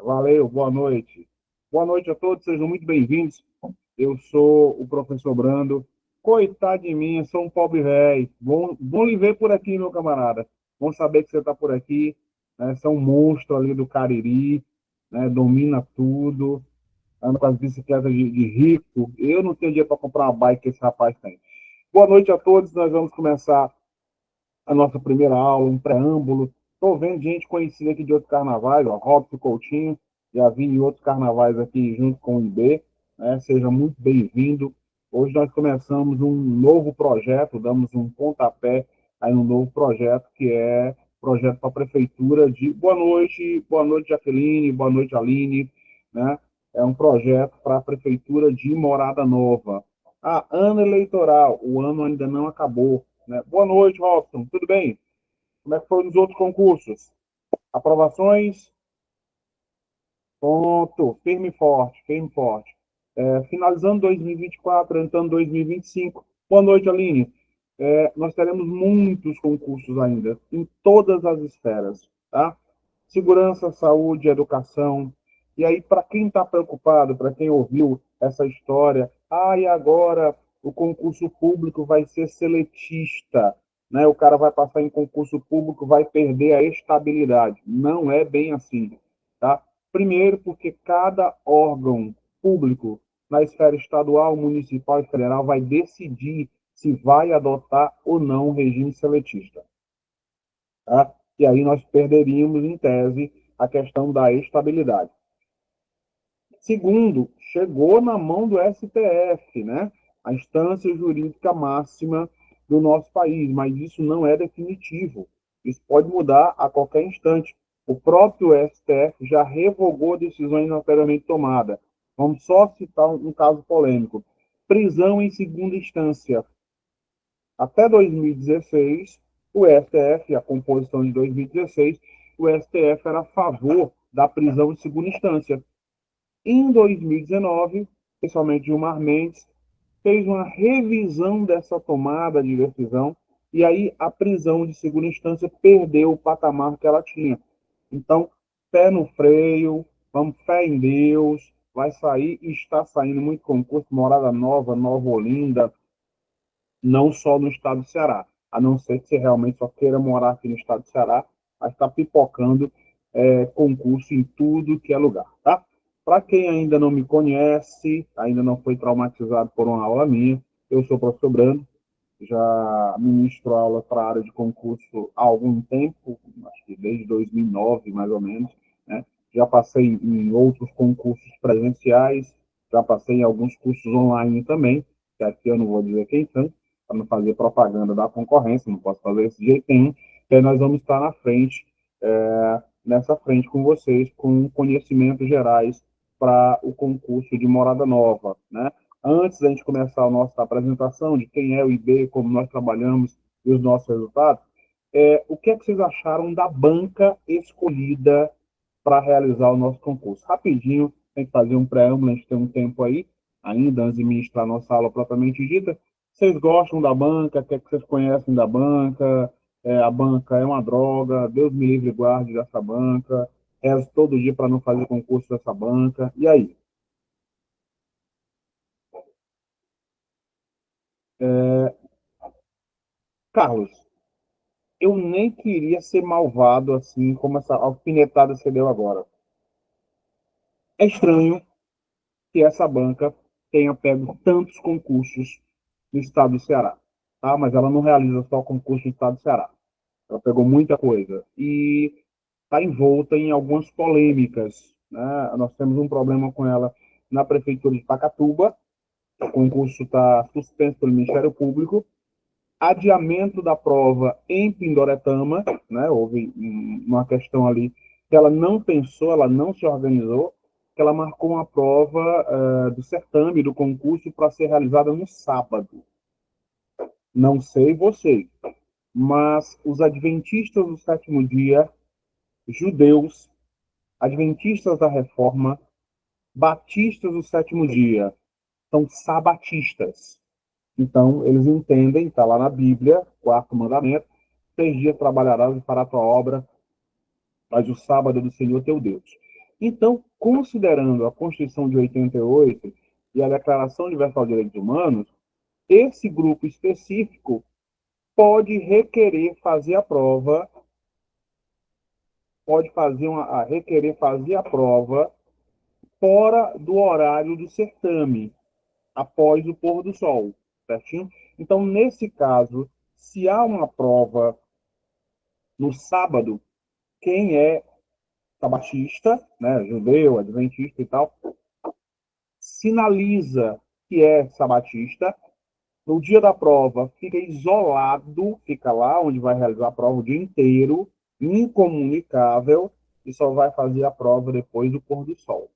Valeu, boa noite. Boa noite a todos, sejam muito bem-vindos. Eu sou o professor Brando. Coitado de mim, eu sou um pobre velho. Bom lhe ver por aqui, meu camarada. Bom saber que você está por aqui. Né? Você é um monstro ali do Cariri, né? Domina tudo, anda com as bicicletas de rico. Eu não tenho dinheiro para comprar uma bike que esse rapaz tem. Boa noite a todos, nós vamos começar a nossa primeira aula, um preâmbulo. Estou vendo gente conhecida aqui de outros carnavais, ó, Robson Coutinho, já vi em outros carnavais aqui junto com o IB, né? Seja muito bem-vindo. Hoje nós começamos um novo projeto, damos um pontapé aí no novo projeto, que é projeto para a Prefeitura de... Boa noite, Jaqueline, boa noite, Aline, né? É um projeto para a Prefeitura de Morada Nova. Ano eleitoral, o ano ainda não acabou, né? Boa noite, Robson. Tudo bem? Como é que foram os outros concursos? Aprovações? Ponto. Firme e forte, firme e forte. Finalizando 2024, entrando 2025. Boa noite, Aline. Nós teremos muitos concursos ainda, em todas as esferas, tá? Segurança, saúde, educação. E aí, para quem está preocupado, para quem ouviu essa história, e agora o concurso público vai ser seletista, né? O cara vai passar em concurso público, vai perder a estabilidade. Não é bem assim, tá? Primeiro, porque cada órgão público na esfera estadual, municipal e federal vai decidir se vai adotar ou não o regime seletista. Tá? E aí nós perderíamos, em tese, a questão da estabilidade. Segundo, chegou na mão do STF, né? A instância jurídica máxima do nosso país, mas isso não é definitivo. Isso pode mudar a qualquer instante. O próprio STF já revogou decisões anteriormente tomadas. Vamos só citar um caso polêmico. Prisão em segunda instância. Até 2016, o STF, a composição de 2016, o STF era a favor da prisão em segunda instância. Em 2019, principalmente Gilmar Mendes, fez uma revisão dessa tomada de decisão e aí a prisão de segunda instância perdeu o patamar que ela tinha. Então, pé no freio, vamos fé em Deus, vai sair e está saindo muito concurso, Morada Nova, Nova Olinda, não só no estado do Ceará, a não ser que você realmente só queira morar aqui no estado do Ceará, mas está pipocando concurso em tudo que é lugar, tá? Para quem ainda não me conhece, ainda não foi traumatizado por uma aula minha, eu sou o professor Brando, já ministro aula para a área de concurso há algum tempo, acho que desde 2009, mais ou menos, né? Já passei em outros concursos presenciais, já passei em alguns cursos online também, que aqui eu não vou dizer quem são, para não fazer propaganda da concorrência, não posso fazer desse jeito nenhum, e aí nós vamos estar na frente, nessa frente com vocês, com conhecimentos gerais para o concurso de Morada Nova, né? Antes da gente começar a nossa apresentação de quem é o IB, como nós trabalhamos e os nossos resultados, o que é que vocês acharam da banca escolhida para realizar o nosso concurso? Rapidinho, tem que fazer um preâmbulo, a gente tem um tempo aí, ainda antes de ministrar a nossa aula propriamente dita. Vocês gostam da banca? O que é que vocês conhecem da banca? A banca é uma droga, Deus me livre e guarde dessa banca, rezo todo dia para não fazer concurso dessa banca. E aí? Carlos, eu nem queria ser malvado assim como essa alfinetada você deu agora. É estranho que essa banca tenha pego tantos concursos no estado do Ceará, tá? Mas ela não realiza só concurso no estado do Ceará. Ela pegou muita coisa e está envolta em algumas polêmicas, né? Nós temos um problema com ela na prefeitura de Pacatuba. O concurso está suspenso pelo Ministério Público. Adiamento da prova em Pindoretama, né? Houve uma questão ali que ela não pensou, ela não se organizou, que ela marcou uma prova do certame, do concurso, para ser realizada no sábado. Não sei você, mas os adventistas do sétimo dia, judeus, adventistas da reforma, batistas do sétimo dia, são sabatistas. Então, eles entendem, está lá na Bíblia, quarto mandamento, 6 dias trabalharás e fará tua obra, mas o sábado é do Senhor teu Deus. Então, considerando a Constituição de 88 e a Declaração Universal de Direitos Humanos, esse grupo específico pode requerer fazer a prova, pode fazer requerer fazer a prova fora do horário do certame, após o pôr do sol, certinho? Então, nesse caso, se há uma prova no sábado, quem é sabatista, né, judeu, adventista e tal, sinaliza que é sabatista. No dia da prova, fica isolado, fica lá onde vai realizar a prova o dia inteiro, incomunicável, e só vai fazer a prova depois do pôr do sol.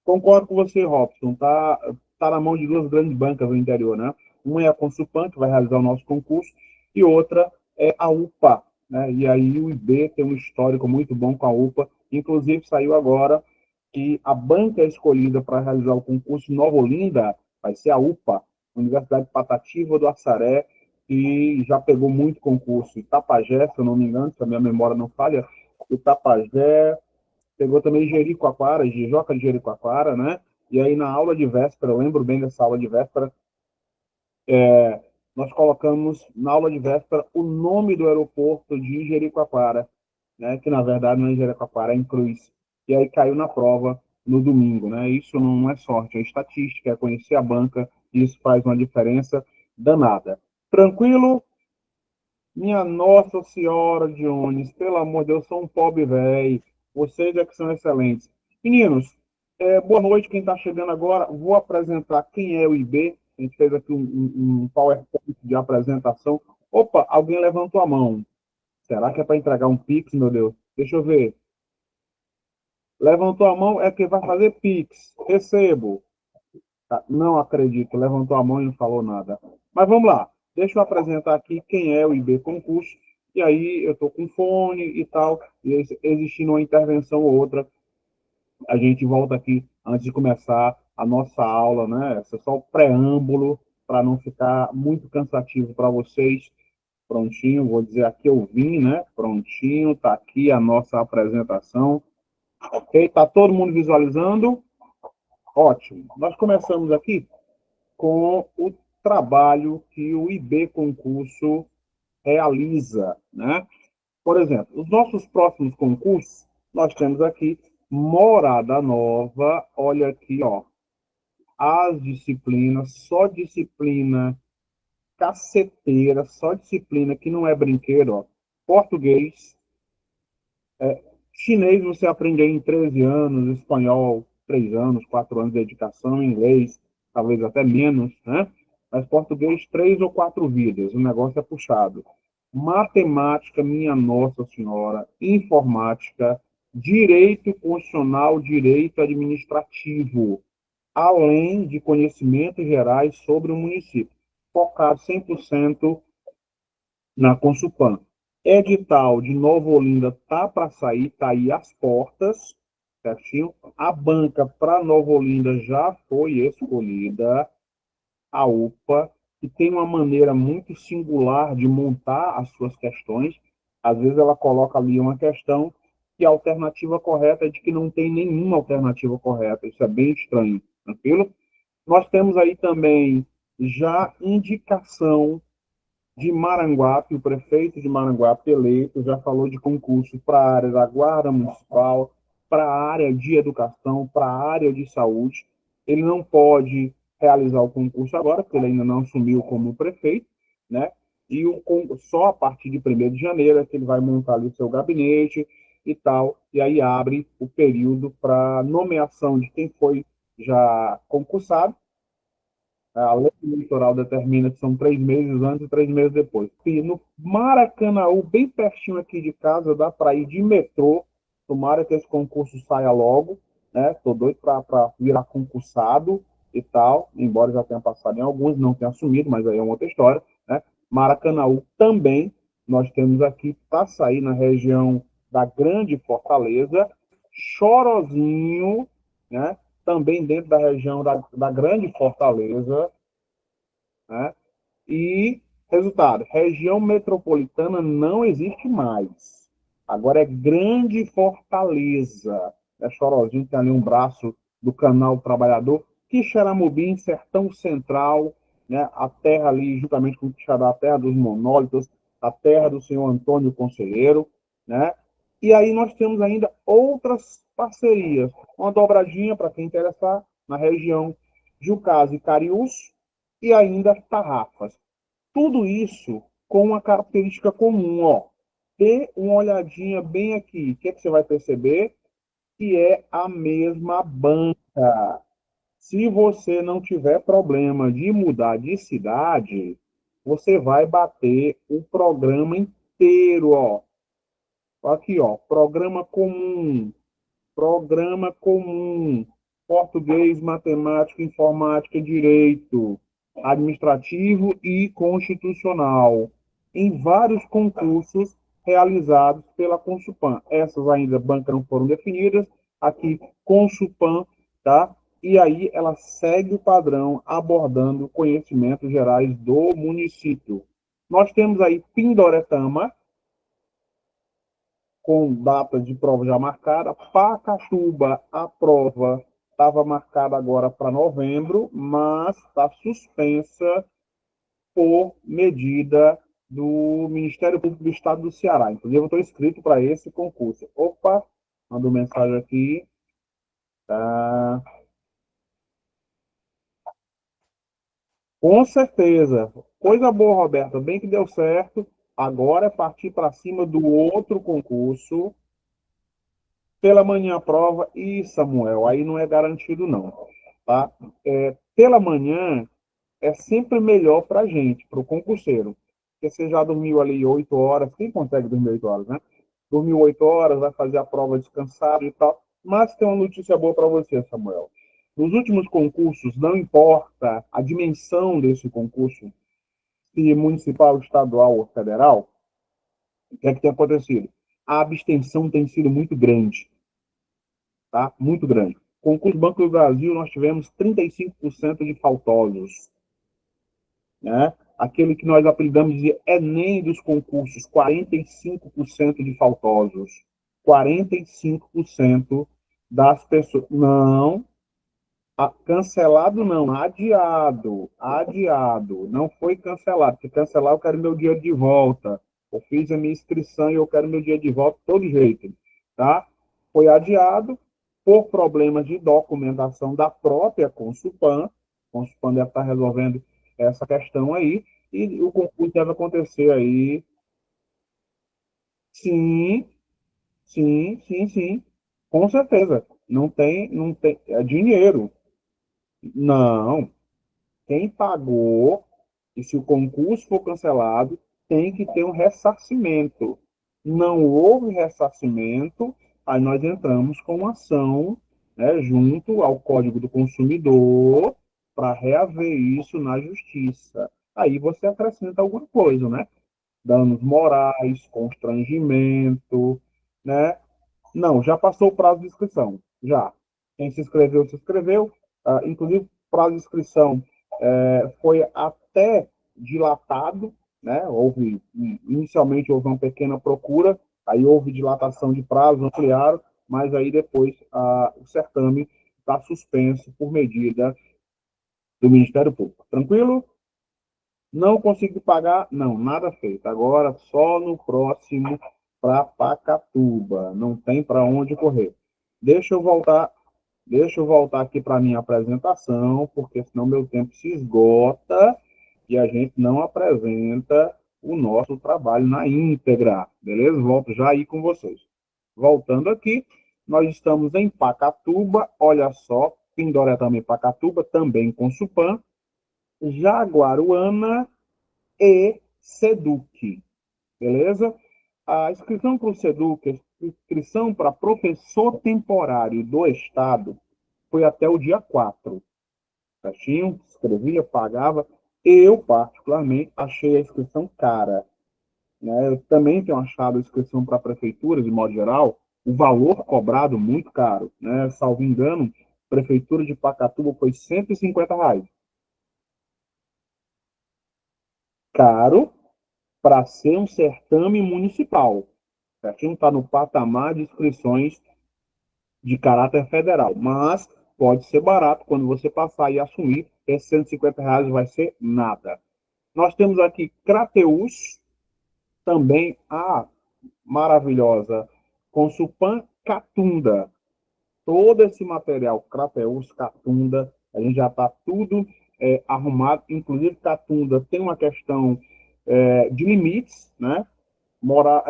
Concordo com você, Robson. Tá na mão de duas grandes bancas no interior, né? Uma é a Consulpan, que vai realizar o nosso concurso, e outra é a UPA, né? E aí o IB tem um histórico muito bom com a UPA. Inclusive, saiu agora que a banca escolhida para realizar o concurso em Nova Olinda vai ser a UPA, Universidade Patativa do Açaré, que já pegou muito concurso. Itapajé, se eu não me engano, se a minha memória não falha, Itapajé, pegou também Jericoacoara, Jijoca de Jericoacoara, né? E aí na aula de véspera, eu lembro bem dessa aula de véspera, nós colocamos na aula de véspera o nome do aeroporto de Jericoacoara, né? Que na verdade não é Jericoacoara, é em Cruz. E aí caiu na prova no domingo, né? Isso não é sorte, é estatística, é conhecer a banca, e isso faz uma diferença danada. Tranquilo? Minha Nossa Senhora, Dionis, pelo amor de Deus, sou um pobre velho. Vocês é que são excelentes. Meninos, boa noite. Quem está chegando agora, vou apresentar quem é o IB. A gente fez aqui um PowerPoint de apresentação. Opa, alguém levantou a mão. Será que é para entregar um Pix, meu Deus? Deixa eu ver. Levantou a mão é que vai fazer Pix. Recebo. Tá, não acredito, levantou a mão e não falou nada. Mas vamos lá, deixa eu apresentar aqui quem é o IB Concurso, e aí eu estou com fone e tal, e existindo uma intervenção ou outra, a gente volta aqui antes de começar a nossa aula, né? Esse é só o preâmbulo, para não ficar muito cansativo para vocês. Prontinho, vou dizer aqui eu vim, né? Prontinho, tá aqui a nossa apresentação. Ok? Tá todo mundo visualizando? Ótimo. Nós começamos aqui com o trabalho que o IB Concurso realiza, né? Por exemplo, os nossos próximos concursos, nós temos aqui Morada Nova, olha aqui, ó, as disciplinas, só disciplina caceteira, só disciplina que não é brinquedo, ó. Português, chinês você aprende aí em 13 anos, espanhol, 3 anos, 4 anos de dedicação, inglês, talvez até menos, né? Mas português, 3 ou 4 vidas, o negócio é puxado. Matemática, minha Nossa Senhora, informática, direito constitucional, direito administrativo, além de conhecimentos gerais sobre o município, focado 100% na Consulpan. Edital de Nova Olinda tá para sair, tá aí às portas, certinho? A banca para Nova Olinda já foi escolhida, a UPA, que tem uma maneira muito singular de montar as suas questões. Às vezes ela coloca ali uma questão que a alternativa correta é de que não tem nenhuma alternativa correta. Isso é bem estranho, tranquilo? Nós temos aí também já indicação de Maranguape, o prefeito de Maranguape eleito já falou de concurso para a área da Guarda Municipal, para a área de educação, para a área de saúde. Ele não pode realizar o concurso agora, porque ele ainda não assumiu como prefeito, né? E só a partir de 1º de janeiro é que ele vai montar ali o seu gabinete e tal, e aí abre o período para nomeação de quem foi já concursado. A lei eleitoral determina que são 3 meses antes e 3 meses depois. E no Maracanaú, bem pertinho aqui de casa, dá para ir de metrô. Tomara que esse concurso saia logo, né? Estou doido para virar concursado e tal, embora já tenha passado em alguns, não tenha assumido, mas aí é uma outra história, né? Maracanaú também, nós temos aqui para sair na região da Grande Fortaleza, Chorozinho, né? Também dentro da região da Grande Fortaleza, né? E, resultado, região metropolitana não existe mais. Agora é Grande Fortaleza. é Chorozinho, tem ali um braço do Canal do Trabalhador, Quixeramobim, Sertão Central, né, a terra ali, juntamente com o Quixadá, a terra dos monólitos, a terra do senhor Antônio Conselheiro, né? E aí nós temos ainda outras parcerias, uma dobradinha, para quem interessar, na região Jucás e Cariús, e ainda Tarrafas. Tudo isso com uma característica comum, ó. Dê uma olhadinha bem aqui. O que, é que você vai perceber? Que é a mesma banca. Se você não tiver problema de mudar de cidade, você vai bater o programa inteiro, ó. Aqui, ó, programa comum, português, matemática, informática, direito, administrativo e constitucional, em vários concursos realizados pela Consupan. Essas ainda bancas não foram definidas, aqui Consupan, tá? E aí ela segue o padrão abordando conhecimentos gerais do município. Nós temos aí Pindoretama, com data de prova já marcada. Pacatuba, a prova estava marcada agora para novembro, mas está suspensa por medida do Ministério Público do Estado do Ceará. Inclusive, eu estou inscrito para esse concurso. Opa, mandou mensagem aqui. Tá. Com certeza. Coisa boa, Roberta. Bem que deu certo. Agora é partir para cima do outro concurso. Pela manhã a prova e Samuel, aí não é garantido não, tá? Pela manhã é sempre melhor para a gente, para o concurseiro, porque você já dormiu ali 8 horas, quem consegue dormir 8 horas, né? Dormiu 8 horas, vai fazer a prova descansado e tal, mas tem uma notícia boa para você, Samuel. Nos últimos concursos, não importa a dimensão desse concurso, se municipal, estadual ou federal, o que é que tem acontecido? A abstenção tem sido muito grande, tá? Muito grande. Concurso Banco do Brasil, nós tivemos 35% de faltosos, né? Aquele que nós apelidamos de Enem dos concursos, 45% de faltosos. 45% das pessoas. Não, cancelado não, adiado, adiado. Não foi cancelado, porque cancelar eu quero meu dinheiro de volta. Eu fiz a minha inscrição e eu quero meu dinheiro de volta de todo jeito, tá? Foi adiado por problemas de documentação da própria Consupan. A Consupan deve estar resolvendo essa questão aí, e o concurso deve acontecer aí. Sim, sim, sim, sim. Com certeza. Não tem, é dinheiro. Não, quem pagou, e se o concurso for cancelado, tem que ter um ressarcimento. Não houve ressarcimento, aí nós entramos com uma ação, né, junto ao Código do Consumidor para reaver isso na justiça. Aí você acrescenta alguma coisa, né? Danos morais, constrangimento, né? Não, já passou o prazo de inscrição. Já. Quem se inscreveu, se inscreveu. Inclusive, o prazo de inscrição foi até dilatado, né? Inicialmente houve uma pequena procura, aí houve dilatação de prazo, ampliaram, mas aí depois o certame está suspenso por medida do Ministério Público. Tranquilo? Não consegui pagar? Não, nada feito. Agora só no próximo para Pacatuba. Não tem para onde correr. Deixa eu voltar, deixa eu voltar aqui para minha apresentação, porque senão meu tempo se esgota e a gente não apresenta o nosso trabalho na íntegra. Beleza? Volto já aí com vocês. Voltando aqui, nós estamos em Pacatuba, olha só, Pindoré também Pacatuba, também com Supan, Jaguaruana e SEDUC, beleza? A inscrição para o SEDUC, a inscrição para professor temporário do Estado, foi até o dia 4. Certinho? Escrevia, pagava. Eu, particularmente, achei a inscrição cara. Né? Eu também tenho achado a inscrição para prefeituras, de modo geral, o valor cobrado muito caro. Né? Salvo engano, a prefeitura de Pacatuba foi R$ 150. Caro para ser um certame municipal. Certinho? Está no patamar de inscrições de caráter federal, mas pode ser barato quando você passar e assumir, esses R$ 150 vai ser nada. Nós temos aqui Crateus, também a maravilhosa Consulpan Catunda. Todo esse material, Crateus, Catunda, a gente já está tudo arrumado, inclusive Catunda tem uma questão de limites, né? Mora,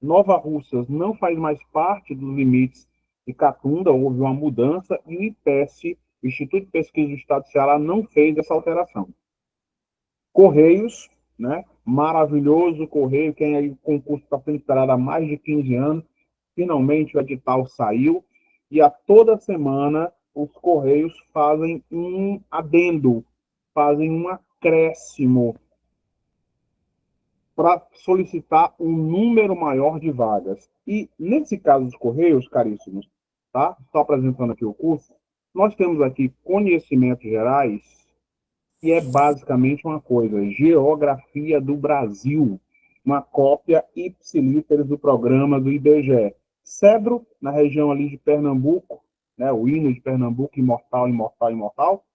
Nova Russas não faz mais parte dos limites de Catunda, houve uma mudança e o IPES, o Instituto de Pesquisa do Estado do Ceará, não fez essa alteração. Correios, né? Maravilhoso Correio, quem aí o concurso está sendo esperado há mais de 15 anos, finalmente o edital saiu e a toda semana os Correios fazem um adendo, fazem um acréscimo para solicitar um número maior de vagas. E nesse caso dos Correios, caríssimos, tá? Só apresentando aqui o curso, nós temos aqui conhecimentos gerais, que é basicamente uma coisa, geografia do Brasil, uma cópia ipsilíteres do programa do IBGE. Cedro, na região ali de Pernambuco, né, o hino de Pernambuco, imortal, imortal, imortal.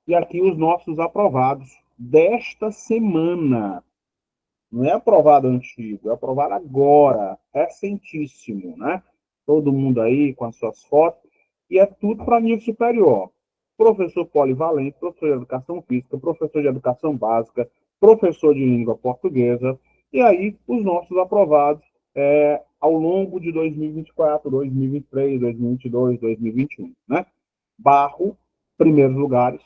E aqui os nossos aprovados desta semana. Não é aprovado antigo, é aprovado agora, recentíssimo, né? Todo mundo aí com as suas fotos, e é tudo para nível superior. Professor polivalente, professor de educação física, professor de educação básica, professor de língua portuguesa, e aí os nossos aprovados ao longo de 2024, 2023, 2022, 2021, né? Barro, primeiros lugares,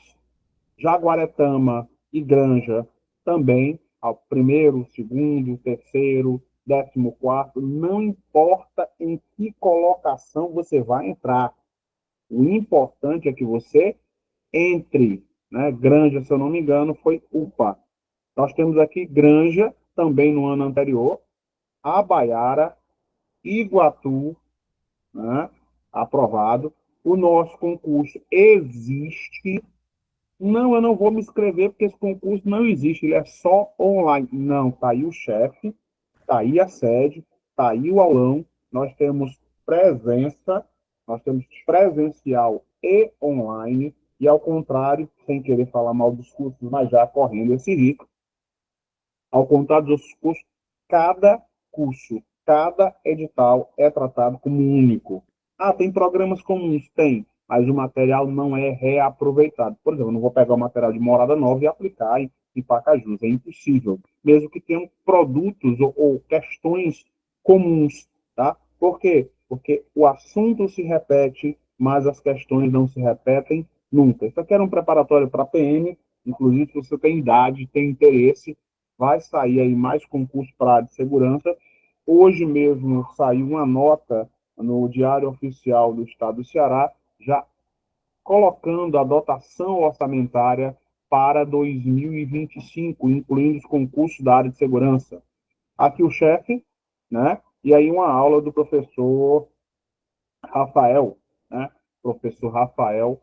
Jaguaretama e Granja também, ao primeiro, segundo, terceiro, 14º, não importa em que colocação você vai entrar. O importante é que você entre. Né? Granja, se eu não me engano, foi UPA. Nós temos aqui Granja, também no ano anterior, Abaiara, Iguatu, né? Aprovado. O nosso concurso existe. Não, eu não vou me inscrever porque esse concurso não existe, ele é só online. Não, tá aí o chefe, tá aí a sede, tá aí o aulão, nós temos presença, nós temos presencial e online, e ao contrário, sem querer falar mal dos cursos, mas já correndo esse risco, ao contrário dos outros cursos, cada curso, cada edital é tratado como único. Ah, tem programas comuns? Tem, mas o material não é reaproveitado. Por exemplo, eu não vou pegar o material de Morada Nova e aplicar em Pacajus, é impossível. Mesmo que tenham produtos ou questões comuns, tá? Por quê? Porque o assunto se repete, mas as questões não se repetem nunca. Isso aqui era um preparatório para PM, inclusive se você tem idade, tem interesse, vai sair aí mais concurso para a área de segurança. Hoje mesmo saiu uma nota no Diário Oficial do Estado do Ceará, já colocando a dotação orçamentária para 2025, incluindo os concursos da área de segurança. Aqui o chefe, né? E aí uma aula do professor Rafael, né? Professor Rafael,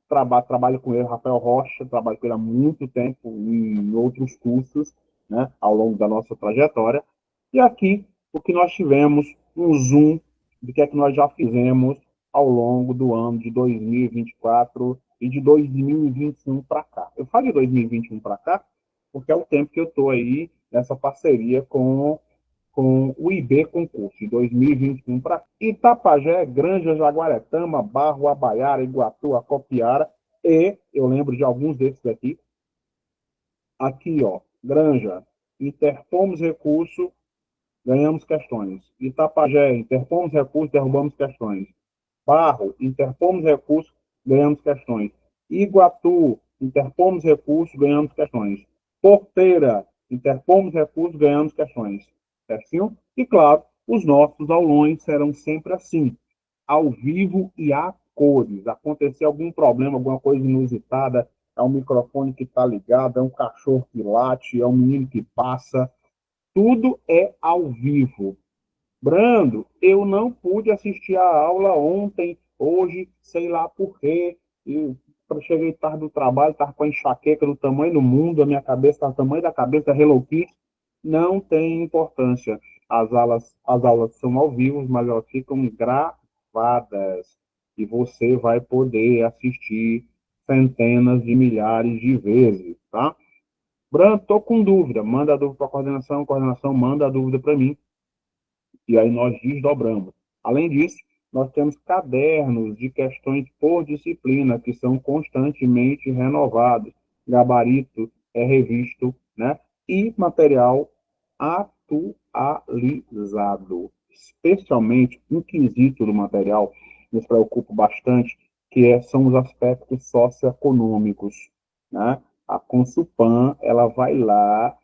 trabalho com ele, Rafael Rocha, trabalho com ele há muito tempo em outros cursos, né? Ao longo da nossa trajetória. E aqui, o que nós tivemos, um zoom do que é que nós já fizemos ao longo do ano de 2024 e de 2021 para cá. Eu falo de 2021 para cá porque é o tempo que eu estou aí nessa parceria com o IB Concurso, de 2021 para Itapajé, Granja, Jaguaretama, Barro, Abaiara, Iguatu, Acopiara, e eu lembro de alguns desses aqui. Aqui, ó, Granja, interpomos recurso, ganhamos questões. Itapajé, interpomos recurso, derrubamos questões. Barro, interpomos recurso, ganhamos questões. Iguatu, interpomos recurso, ganhamos questões. Porteira, interpomos recurso, ganhamos questões. Certinho? E claro, os nossos aulões serão sempre assim, ao vivo e a cores. Acontecer algum problema, alguma coisa inusitada, é um microfone que está ligado, é um cachorro que late, é um menino que passa, tudo é ao vivo. Brando, eu não pude assistir a aula ontem, hoje, sei lá por quê. Eu cheguei tarde do trabalho, estava com a enxaqueca do tamanho do mundo, a minha cabeça está do tamanho da cabeça da Hello Kitty. Não tem importância. as aulas são ao vivo, mas elas ficam gravadas e você vai poder assistir centenas de milhares de vezes, tá? Brando, tô com dúvida, manda a dúvida para a coordenação manda a dúvida para mim, e aí nós desdobramos. Além disso, nós temos cadernos de questões por disciplina, que são constantemente renovados. Gabarito é revisto, né? E material atualizado. Especialmente um quesito do material, nos preocupa bastante, são os aspectos socioeconômicos, né? A Consulpan, ela vai lá,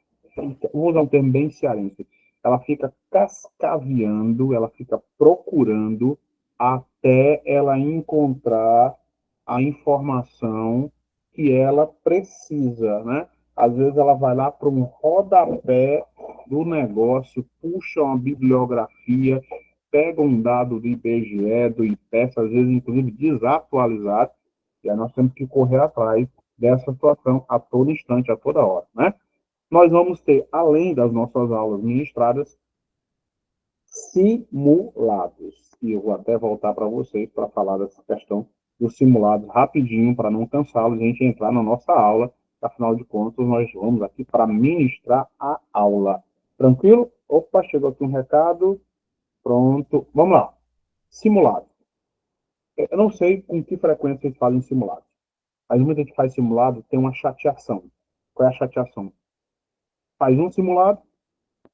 vou usar um termo bem cearense, ela fica cascaveando, ela fica procurando até ela encontrar a informação que ela precisa, né? Às vezes ela vai lá para um rodapé do negócio, puxa uma bibliografia, pega um dado do IBGE, do IPES, às vezes inclusive desatualizado, e aí nós temos que correr atrás dessa situação a todo instante, a toda hora, né? Nós vamos ter, além das nossas aulas ministradas, simulados. E eu vou até voltar para vocês para falar dessa questão dos simulados rapidinho, para não cansá-los, a gente entrar na nossa aula. Afinal de contas, nós vamos aqui para ministrar a aula. Tranquilo? Opa, chegou aqui um recado. Pronto. Vamos lá. Simulado. Eu não sei com que frequência vocês fazem simulado. Mas muita gente faz simulado, tem uma chateação. Qual é a chateação? Faz um simulado,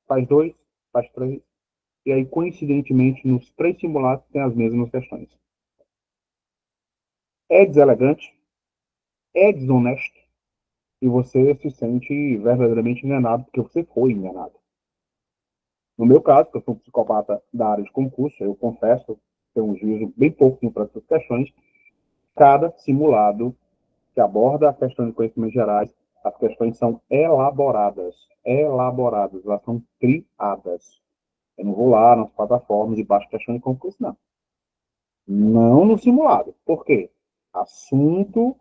faz dois, faz três, e aí, coincidentemente, nos três simulados tem as mesmas questões. É deselegante, é desonesto, e você se sente verdadeiramente enganado, porque você foi enganado. No meu caso, que eu sou um psicopata da área de concurso, eu confesso, tenho um juízo bem pouco para essas questões, cada simulado que aborda a questão de conhecimentos gerais, as questões são elaboradas, elas são criadas. Eu não vou lá nas plataformas e baixo questão de concurso, não. Não no simulado. Por quê? Assunto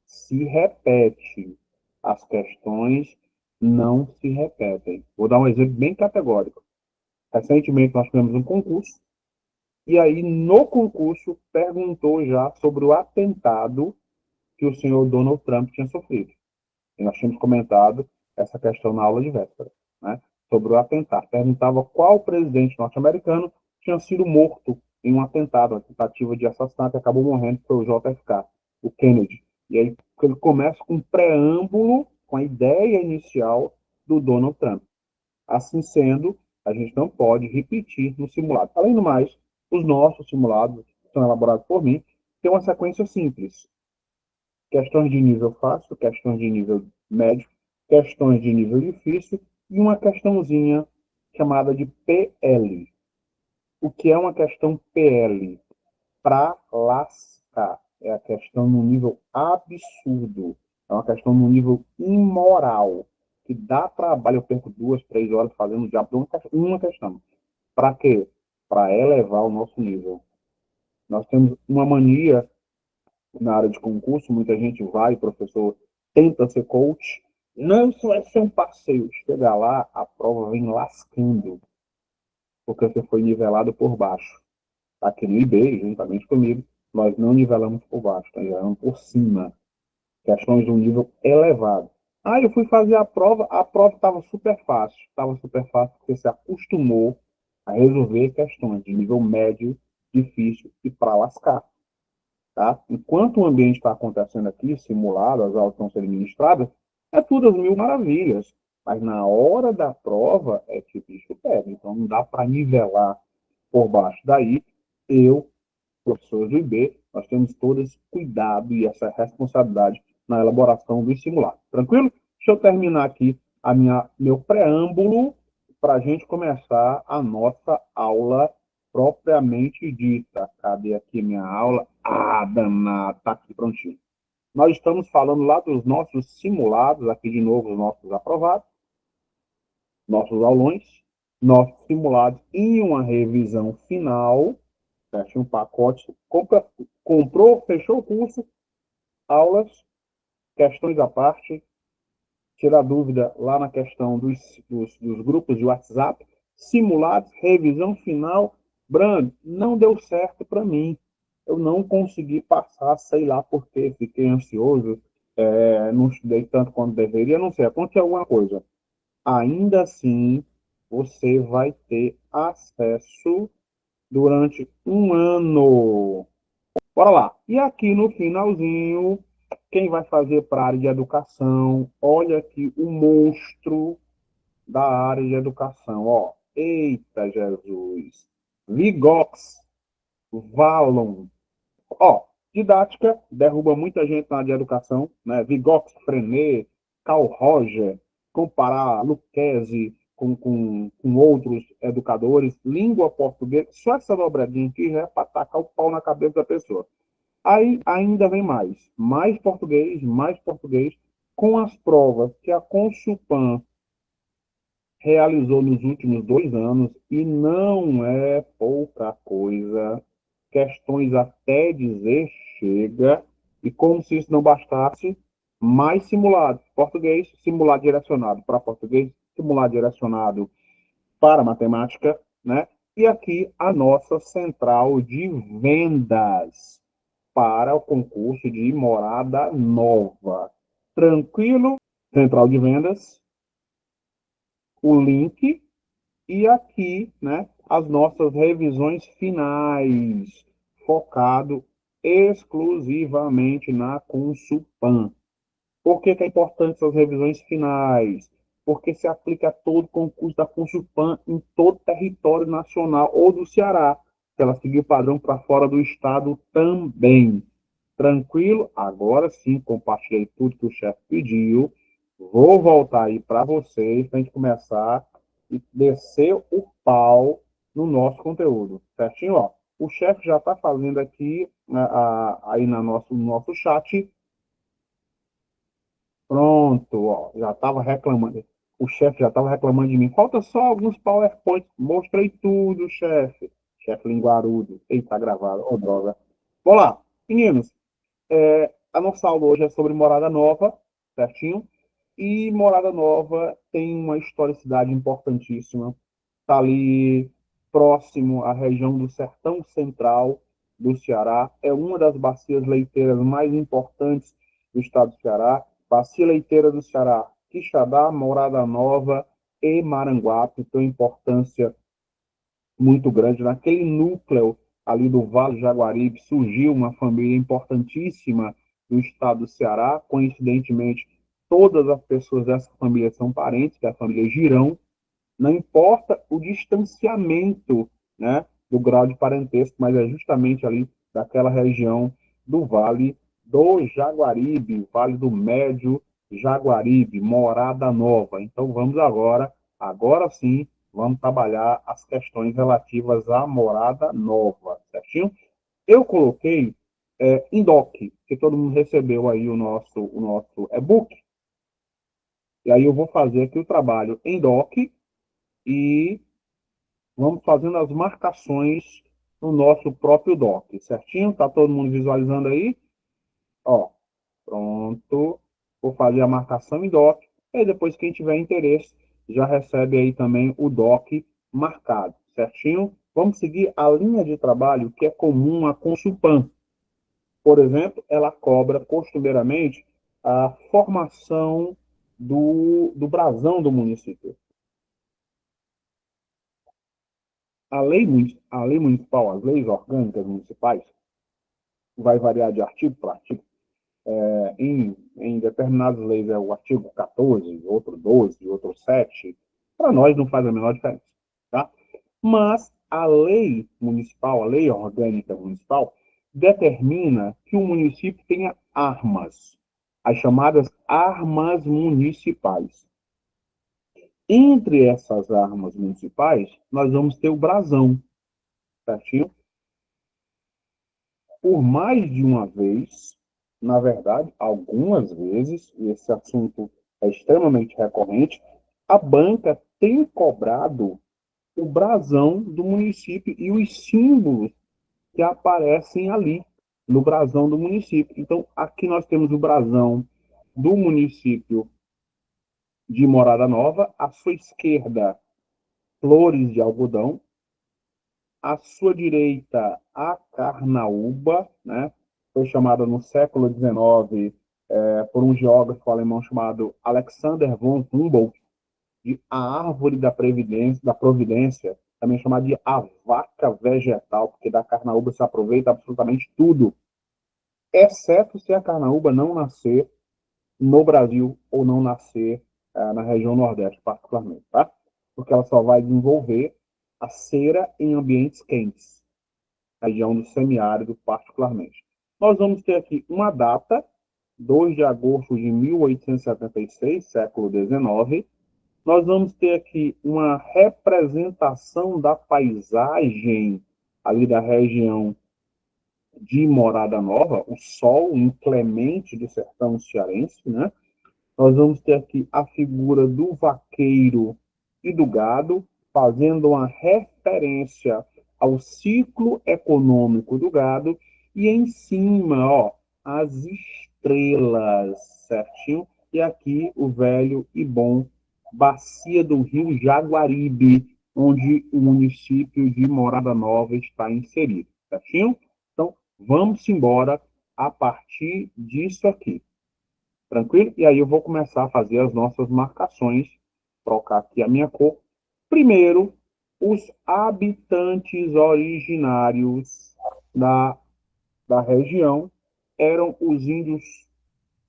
se repete. As questões não se repetem. Vou dar um exemplo bem categórico. Recentemente nós tivemos um concurso, e aí no concurso perguntou já sobre o atentado que o senhor Donald Trump tinha sofrido. E nós tínhamos comentado essa questão na aula de véspera, né? Sobre o atentado. Perguntava qual presidente norte-americano tinha sido morto em um atentado, uma tentativa de assassinato, que acabou morrendo, foi o JFK, o Kennedy. E aí ele começa com um preâmbulo, com a ideia inicial do Donald Trump. Assim sendo, a gente não pode repetir no simulado. Além do mais, os nossos simulados, que são elaborados por mim, têm uma sequência simples. Questões de nível fácil, questões de nível médio, questões de nível difícil e uma questãozinha chamada de PL. O que é uma questão PL? Para lascar. É a questão no nível absurdo. É uma questão no nível imoral. Que dá trabalho, eu perco 2, 3 horas fazendo o diabo de uma questão. Para quê? Para elevar o nosso nível. Nós temos uma mania na área de concurso, muita gente vai, o professor tenta ser coach. Não, isso vai ser um passeio. Chega lá, a prova vem lascando, porque você foi nivelado por baixo. Aqui no IB, juntamente comigo, nós não nivelamos por baixo, nós nivelamos por cima. Questões de um nível elevado. Ah, eu fui fazer a prova estava super fácil. Estava super fácil porque se acostumou a resolver questões de nível médio, difícil e para lascar. Tá? Enquanto o ambiente está acontecendo aqui, simulado, as aulas estão sendo ministradas, é tudo as mil maravilhas. Mas na hora da prova é que o bicho pega. Então não dá para nivelar por baixo. Daí, eu, professor do IB, nós temos todo esse cuidado e essa responsabilidade na elaboração do simulado. Tranquilo? Deixa eu terminar aqui meu preâmbulo para a gente começar a nossa aula propriamente dita. Cadê aqui minha aula? Ah, danado, tá aqui prontinho. Nós estamos falando lá dos nossos simulados, aqui de novo os nossos aprovados, nossos aulões, nossos simulados em uma revisão final, fecha um pacote, comprou, fechou o curso, aulas, questões à parte, tirar dúvida lá na questão dos grupos de WhatsApp, simulados, revisão final. Brando, não deu certo para mim. Eu não consegui passar, sei lá por quê, fiquei ansioso, não estudei tanto quanto deveria, não sei, aconteceu alguma coisa. Ainda assim, você vai ter acesso durante um ano. Bora lá. E aqui no finalzinho, quem vai fazer para a área de educação? Olha aqui o monstro da área de educação, ó. Eita, Jesus. Vigox, Valon. Ó, didática derruba muita gente na área de educação, né? Vigox, Frenet, Carl Roger, comparar Lucchesi com outros educadores, língua portuguesa, só essa dobradinha aqui já é para tacar o pau na cabeça da pessoa. Aí ainda vem mais português, com as provas que a Consulpan realizou nos últimos 2 anos, e não é pouca coisa, questões até dizer chega, e como se isso não bastasse, mais simulados. Português, simulado direcionado para português, simulado direcionado para matemática, né? E aqui a nossa central de vendas para o concurso de morada nova. Tranquilo? Central de vendas, o link e aqui, né, as nossas revisões finais, focado exclusivamente na Consulpan. Por que é importante essas revisões finais? Porque se aplica a todo concurso da Consulpan em todo o território nacional ou do Ceará. Se ela seguir o padrão para fora do estado também. Tranquilo? Agora sim, compartilhei tudo que o chefe pediu. Vou voltar aí para vocês, para a gente começar e descer o pau no nosso conteúdo. Certinho? Ó, o chefe já está fazendo aqui, aí no nosso chat. Pronto, ó, já estava reclamando. O chefe já estava reclamando de mim. Falta só alguns PowerPoints. Mostrei tudo, chefe. Chefe linguarudo. Eita, tá gravado. Ô, droga. Vamos lá. Meninos, a nossa aula hoje é sobre Morada Nova, certinho? E Morada Nova tem uma historicidade importantíssima. Está ali próximo à região do Sertão Central do Ceará. É uma das bacias leiteiras mais importantes do estado do Ceará. Bacia Leiteira do Ceará, Quixadá, Morada Nova e Maranguape tem importância muito grande. Naquele núcleo ali do Vale do Jaguaribe surgiu uma família importantíssima do estado do Ceará. Coincidentemente, todas as pessoas dessa família são parentes, que é a família Girão. Não importa o distanciamento, né, do grau de parentesco, mas é justamente ali daquela região do Vale do Jaguaribe, Vale do Médio Jaguaribe, Morada Nova. Então vamos agora sim, vamos trabalhar as questões relativas à Morada Nova, certinho? Eu coloquei em doc, que todo mundo recebeu aí o nosso e-book, e aí eu vou fazer aqui o trabalho em doc e vamos fazendo as marcações no nosso próprio doc, certinho? Tá todo mundo visualizando aí? Ó, pronto. Vou fazer a marcação em doc. E depois, quem tiver interesse, já recebe aí também o doc marcado, certinho? Vamos seguir a linha de trabalho que é comum à Consulpan. Por exemplo, ela cobra costumeiramente a formação do brasão do município. A lei municipal, as leis orgânicas municipais, vai variar de artigo para artigo. Em determinadas leis é o artigo 14, outro 12, outro 7. Para nós não faz a menor diferença. Tá? Mas a lei municipal, a lei orgânica municipal, determina que o município tenha armas, as chamadas armas municipais. Entre essas armas municipais, nós vamos ter o brasão, certinho? Por mais de uma vez, na verdade, algumas vezes, e esse assunto é extremamente recorrente, a banca tem cobrado o brasão do município e os símbolos que aparecem ali no brasão do município. Então, aqui nós temos o brasão do município de Morada Nova, à sua esquerda Flores de Algodão. À sua direita, a Carnaúba, né? Foi chamada no século XIX por um geógrafo alemão chamado Alexander von Humboldt de a árvore da providência, também chamada de a vaca vegetal, porque da carnaúba se aproveita absolutamente tudo, exceto se a carnaúba não nascer no Brasil ou não nascer na região Nordeste, particularmente, tá? Porque ela só vai desenvolver a cera em ambientes quentes, região do semiárido, particularmente. Nós vamos ter aqui uma data, 2 de agosto de 1876, século XIX. Nós vamos ter aqui uma representação da paisagem ali da região de Morada Nova, o sol inclemente do sertão cearense, né? Nós vamos ter aqui a figura do vaqueiro e do gado, fazendo uma referência ao ciclo econômico do gado, e em cima, ó, as estrelas, certinho? E aqui o velho e bom Bacia do Rio Jaguaribe, onde o município de Morada Nova está inserido, certinho? Então, vamos embora a partir disso aqui. Tranquilo? E aí eu vou começar a fazer as nossas marcações, trocar aqui a minha cor. Primeiro, os habitantes originários da, da região eram os índios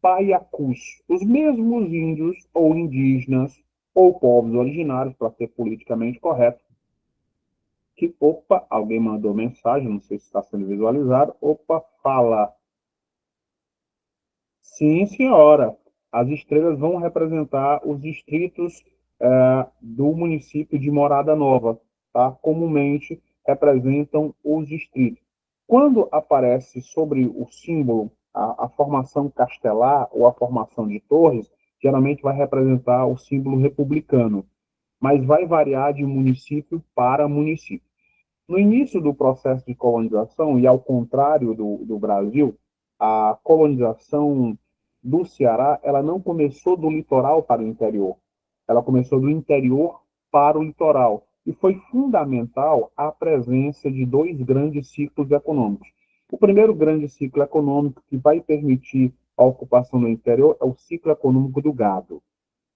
paiacus, os mesmos índios ou indígenas ou povos originários, para ser politicamente correto, que, opa, alguém mandou mensagem, não sei se está sendo visualizado, opa, fala. Sim, senhora. As estrelas vão representar os distritos do município de Morada Nova, tá? Comumente representam os distritos. Quando aparece sobre o símbolo a formação castelar ou a formação de torres, geralmente vai representar o símbolo republicano, mas vai variar de município para município. No início do processo de colonização, e ao contrário do Brasil, a colonização do Ceará, ela não começou do litoral para o interior, ela começou do interior para o litoral. E foi fundamental a presença de dois grandes ciclos econômicos. O primeiro grande ciclo econômico que vai permitir a ocupação do interior é o ciclo econômico do gado.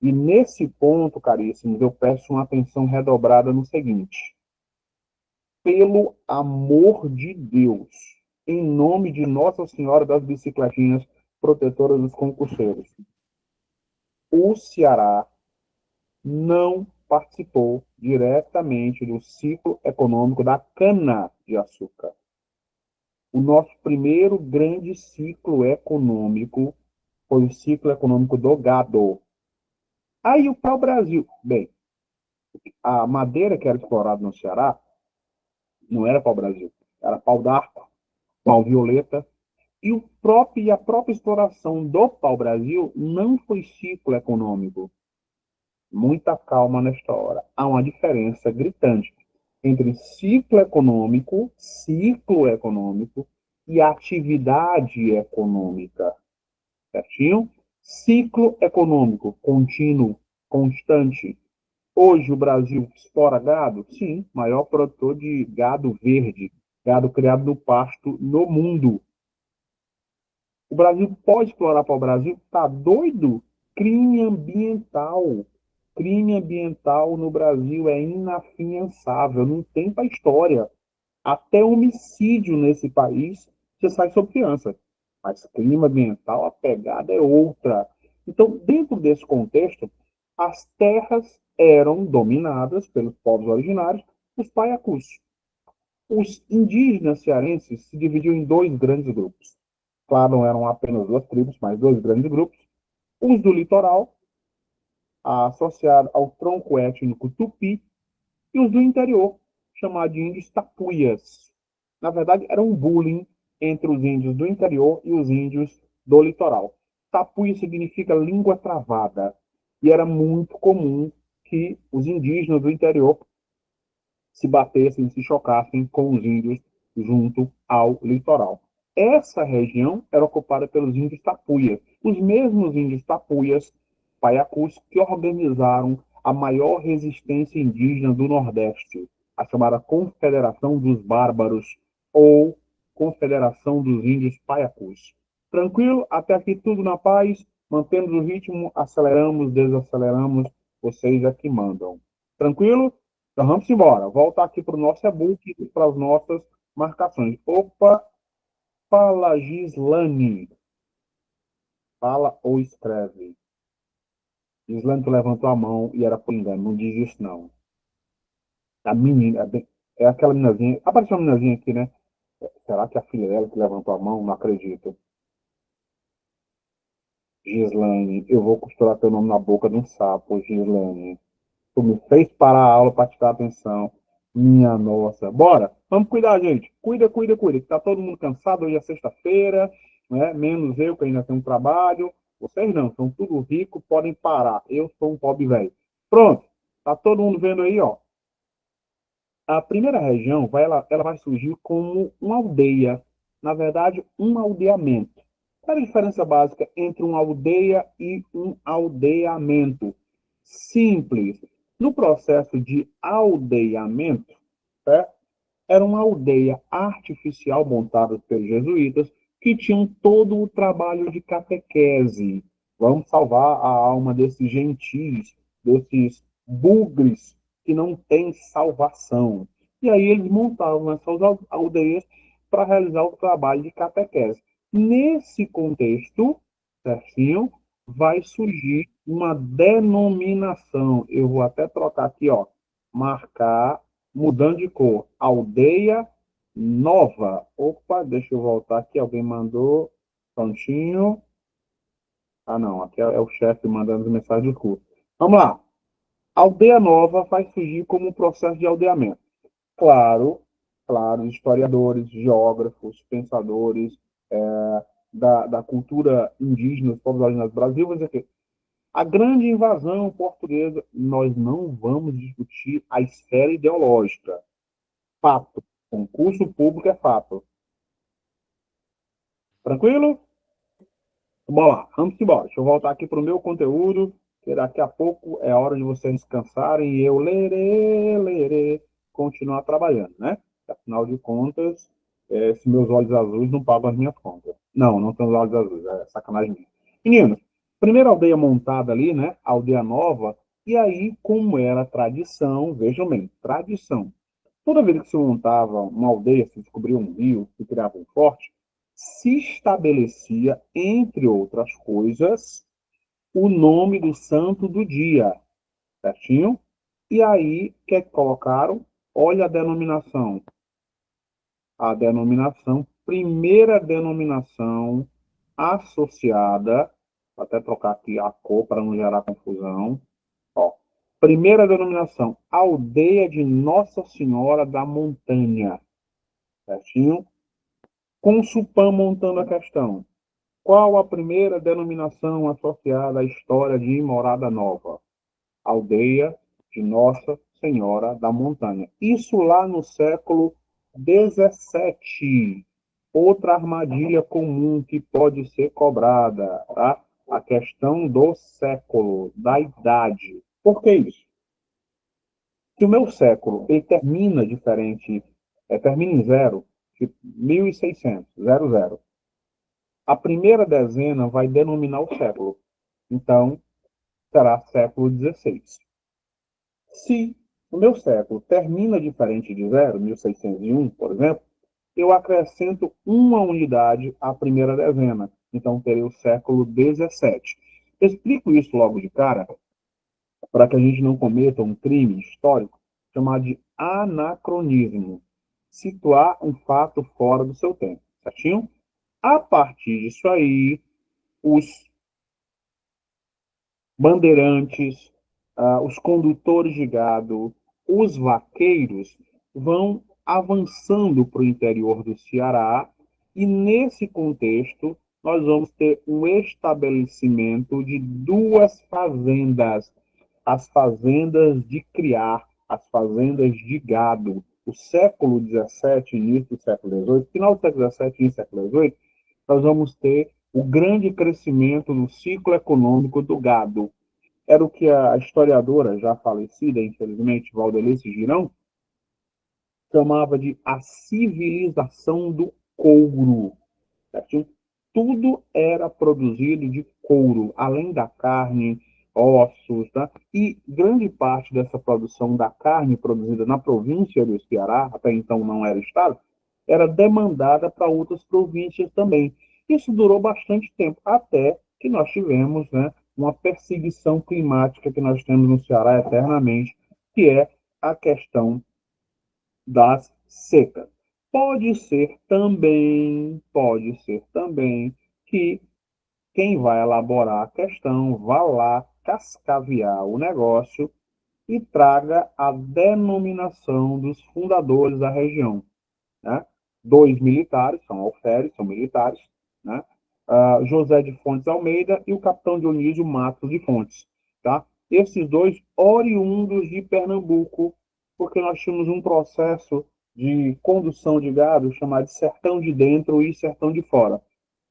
E nesse ponto, caríssimos, eu peço uma atenção redobrada no seguinte: pelo amor de Deus, em nome de Nossa Senhora das Bicicletinhas, protetora dos concurseiros, o Ceará não participou diretamente do ciclo econômico da cana-de-açúcar. O nosso primeiro grande ciclo econômico foi o ciclo econômico do gado. Aí o pau-brasil. Bem, a madeira que era explorada no Ceará não era pau-brasil, era pau-d'arco, pau-violeta. E a própria exploração do pau-brasil não foi ciclo econômico. Muita calma nesta hora. Há uma diferença gritante entre ciclo econômico e atividade econômica. Certinho? Ciclo econômico contínuo, constante. Hoje o Brasil explora gado? Sim, maior produtor de gado verde, gado criado no pasto no mundo. O Brasil pode explorar para o Brasil? Tá doido? Crime ambiental. Crime ambiental no Brasil é inafiançável, não tem para história. Até homicídio nesse país você sai sob fiança. Mas crime ambiental, a pegada é outra. Então, dentro desse contexto, as terras eram dominadas pelos povos originários, os paiacus. Os indígenas cearenses se dividiam em dois grandes grupos. Claro, não eram apenas duas tribos, mas dois grandes grupos. Os do litoral, associados ao tronco étnico tupi, e os do interior, chamados de índios tapuias. Na verdade, era um bullying entre os índios do interior e os índios do litoral. Tapuia significa língua travada, e era muito comum que os indígenas do interior se batessem, se chocassem com os índios junto ao litoral. Essa região era ocupada pelos índios tapuias, os mesmos índios tapuias, paiacus, que organizaram a maior resistência indígena do Nordeste, a chamada Confederação dos Bárbaros ou Confederação dos Índios Paiacus. Tranquilo? Até aqui tudo na paz, mantemos o ritmo, aceleramos, desaceleramos, vocês é que mandam. Tranquilo? Então vamos embora. Voltar aqui para o nosso e-book e para as nossas marcações. Opa, fala Gislane. Fala ou escreve. Gislane, tu levantou a mão e era por engano. Não diz isso, não. A menina, é aquela meninazinha. Apareceu uma meninazinha aqui, né? Será que é a filha dela que levantou a mão? Não acredito. Gislane, eu vou costurar teu nome na boca de um sapo, Gislane. Tu me fez parar a aula para te dar atenção. Minha nossa. Bora, vamos cuidar, gente. Cuida, cuida, cuida. Que tá todo mundo cansado. Hoje é sexta-feira, né? Menos eu, que ainda tenho um trabalho. Vocês não, são tudo rico, podem parar. Eu sou um pobre velho. Pronto. Tá todo mundo vendo aí, ó. A primeira região ela vai surgir como uma aldeia. Na verdade, um aldeamento. Qual é a diferença básica entre uma aldeia e um aldeamento? Simples. No processo de aldeamento, certo? Era uma aldeia artificial montada pelos jesuítas que tinham todo o trabalho de catequese. Vamos salvar a alma desses gentis, desses bugres que não têm salvação. E aí eles montavam essas aldeias para realizar o trabalho de catequese. Nesse contexto, certinho, vai surgir uma denominação. Eu vou até trocar aqui, ó, marcar mudando de cor. Aldeia Nova. Opa, deixa eu voltar aqui. Alguém mandou. Prontinho. Ah, não. Aqui é o chefe mandando mensagem de curso. Vamos lá. Aldeia Nova vai surgir como um processo de aldeamento. Claro, claro, historiadores, geógrafos, pensadores da cultura indígena, dos povos originários do Brasil, vão dizer que a grande invasão portuguesa, nós não vamos discutir a esfera ideológica. Fato. Concurso público é fato. Tranquilo? Bora lá, vamos embora. Deixa eu voltar aqui para o meu conteúdo, que daqui a pouco é hora de vocês descansarem e eu lerê, continuar trabalhando, né? Afinal de contas, se meus olhos azuis não pagam as minhas contas. Não, não tenho os olhos azuis, é sacanagem minha. Meninos, primeira aldeia montada ali, né? Aldeia nova, e aí, como era tradição, vejam bem, tradição. Toda vez que se montava uma aldeia, se descobria um rio, se criava um forte, se estabelecia, entre outras coisas, o nome do santo do dia, certinho? E aí, o que é que colocaram? Olha a denominação, primeira denominação associada, vou até trocar aqui a cor para não gerar confusão, ó, primeira denominação, Aldeia de Nossa Senhora da Montanha, certinho? Com Supã montando a questão. Qual a primeira denominação associada à história de Morada Nova? Aldeia de Nossa Senhora da Montanha. Isso lá no século XVII. Outra armadilha comum que pode ser cobrada, tá? A questão do século, da idade. Por que isso? Se o meu século ele termina diferente, termina em zero, tipo 1600, 00, a primeira dezena vai denominar o século. Então, será século XVI. Se o meu século termina diferente de zero, 1601, por exemplo, eu acrescento uma unidade à primeira dezena. Então, terei o século XVII. Explico isso logo de cara para que a gente não cometa um crime histórico chamado de anacronismo. Situar um fato fora do seu tempo. Certinho? A partir disso aí, os bandeirantes, os condutores de gado, os vaqueiros vão avançando para o interior do Ceará e, nesse contexto, nós vamos ter um estabelecimento de duas fazendas, as fazendas de criar, as fazendas de gado. O século XVII, início do século XVIII, final do século XVII, início do século XVIII, nós vamos ter o grande crescimento no ciclo econômico do gado. era o que a historiadora, já falecida, infelizmente, Valdelice Girão, chamava de a civilização do couro. Certo? Tudo era produzido de couro, além da carne, ossos, tá? E grande parte dessa produção da carne produzida na província do Ceará, até então não era estado, era demandada para outras províncias também. Isso durou bastante tempo, até que nós tivemos, né, uma perseguição climática que nós temos no Ceará eternamente, que é a questão das secas. Pode ser também que quem vai elaborar a questão vá lá cascaviar o negócio e traga a denominação dos fundadores da região, né? Dois militares, são alferes, são militares, né? José de Fontes Almeida e o capitão Dionísio Matos de Fontes, tá? Esses dois oriundos de Pernambuco, porque nós tínhamos um processo de condução de gado chamado de sertão de dentro e sertão de fora.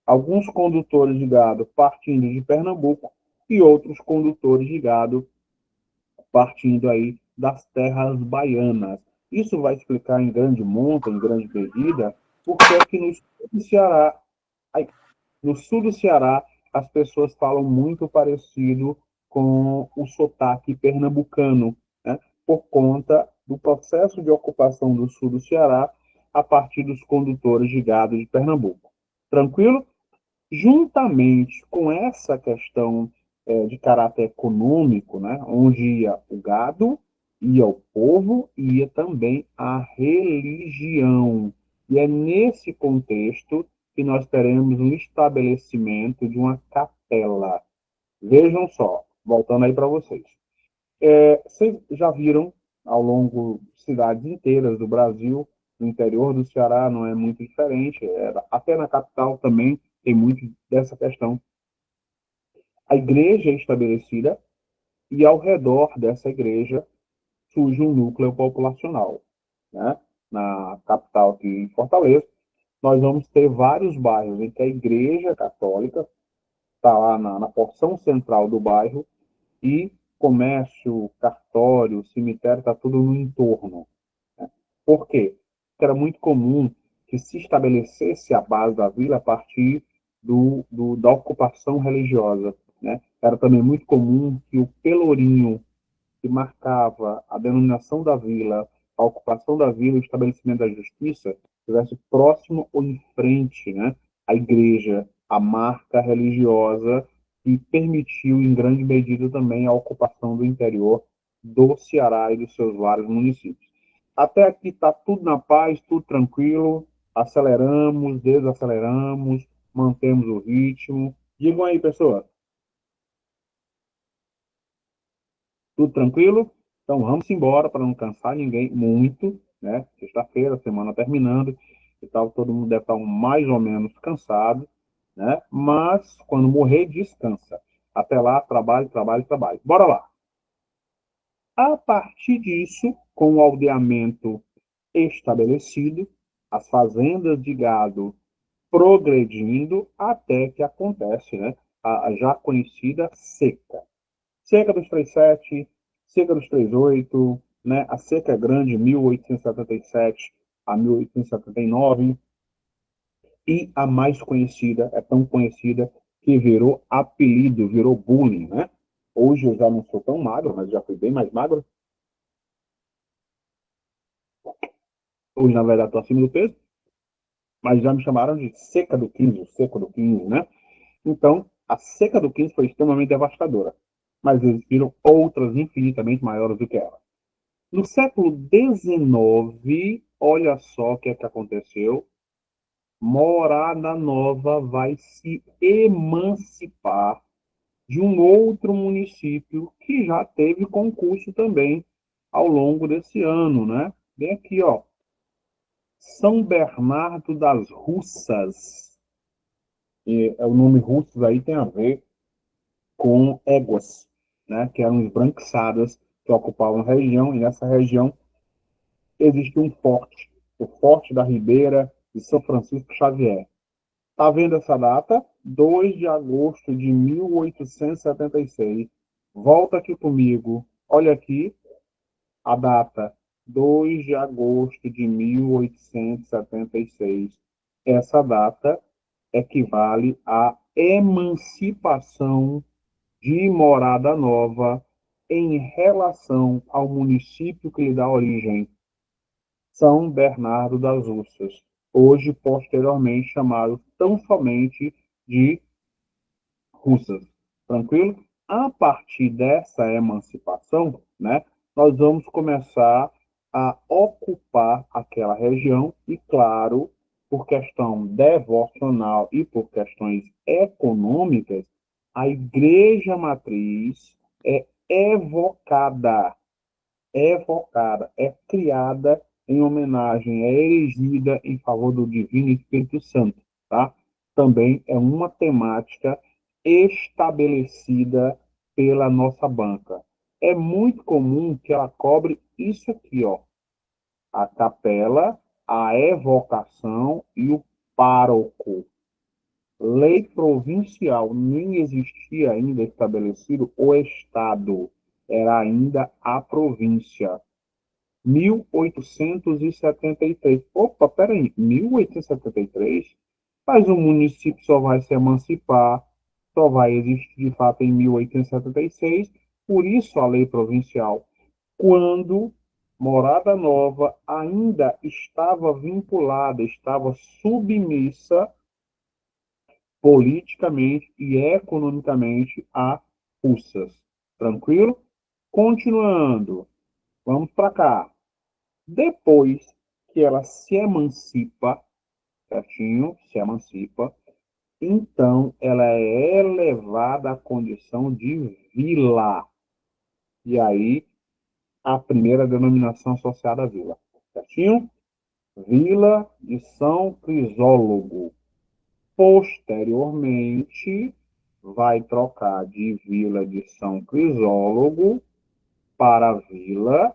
Alguns condutores de gado partindo de Pernambuco e outros condutores de gado partindo aí das terras baianas. Isso vai explicar em grande monta, em grande medida, porque aqui no sul do Ceará, no sul do Ceará, as pessoas falam muito parecido com o sotaque pernambucano, né? Por conta do processo de ocupação do sul do Ceará a partir dos condutores de gado de Pernambuco. Tranquilo? Juntamente com essa questão de caráter econômico, né, onde ia o gado, ia o povo, ia também a religião. E é nesse contexto que nós teremos um estabelecimento de uma capela. Vejam só, voltando aí para vocês. Vocês já viram ao longo de cidades inteiras do Brasil, no interior do Ceará não é muito diferente, até na capital também tem muito dessa questão. A igreja é estabelecida e ao redor dessa igreja surge um núcleo populacional, né? Na capital aqui em Fortaleza, nós vamos ter vários bairros em que a igreja católica está lá na porção central do bairro e comércio, cartório, cemitério, está tudo no entorno. Né? Por quê? Porque era muito comum que se estabelecesse a base da vila a partir da ocupação religiosa. Né? Era também muito comum que o pelourinho que marcava a denominação da vila, a ocupação da vila e o estabelecimento da justiça estivesse próximo ou em frente, né, à igreja, à marca religiosa que permitiu, em grande medida, também a ocupação do interior do Ceará e dos seus vários municípios. Até aqui está tudo na paz, tudo tranquilo, aceleramos, desaceleramos, mantemos o ritmo. Digam aí, pessoal. Tudo tranquilo? Então vamos embora para não cansar ninguém muito, né? Sexta-feira, semana terminando e tal, todo mundo deve estar mais ou menos cansado, né? Mas quando morrer, descansa. Até lá, trabalho, trabalho, trabalho. Bora lá. A partir disso, com o aldeamento estabelecido, as fazendas de gado progredindo até que acontece, né? A já conhecida seca. Seca dos 37, seca dos 38, né? A seca grande, 1877 a 1879, e a mais conhecida, é tão conhecida que virou apelido, virou bullying, né? Hoje eu já não sou tão magro, mas já fui bem mais magro. Hoje, na verdade, estou acima do peso, mas já me chamaram de seca do 15, seco do 15, né? Então, a seca do 15 foi extremamente devastadora, mas existiram outras infinitamente maiores do que ela. No século XIX, olha só o que é que aconteceu. Morada Nova vai se emancipar de um outro município que já teve concurso também ao longo desse ano, né? Bem aqui, ó. São Bernardo das Russas. E o nome Russas aí tem a ver com éguas, né? Que eram esbranquiçadas que ocupavam a região, e nessa região existe um forte, o Forte da Ribeira de São Francisco Xavier. Está vendo essa data? 2 de agosto de 1876. Volta aqui comigo. Olha aqui a data, 2 de agosto de 1876. Essa data equivale à emancipação de Morada Nova em relação ao município que lhe dá origem, São Bernardo das Ursas, hoje posteriormente chamado tão somente de Russas. Tranquilo? A partir dessa emancipação, né, nós vamos começar a ocupar aquela região e, claro, por questão devocional e por questões econômicas, a igreja matriz é evocada, é criada em homenagem, é erigida em favor do Divino Espírito Santo, tá? Também é uma temática estabelecida pela nossa banca. É muito comum que ela cobre isso aqui, ó, a capela, a evocação e o pároco. Lei provincial nem existia ainda estabelecido o Estado, era ainda a província. 1873. Opa, peraí, 1873? Mas o município só vai se emancipar, só vai existir de fato em 1876, por isso a lei provincial. Quando Morada Nova ainda estava vinculada, estava submissa politicamente e economicamente a Russas. Tranquilo? Continuando, vamos para cá. Depois que ela se emancipa, certinho, se emancipa, então ela é elevada à condição de vila. E aí, a primeira denominação associada à vila, certinho? Vila de São Crisólogo. Posteriormente, vai trocar de Vila de São Crisólogo para Vila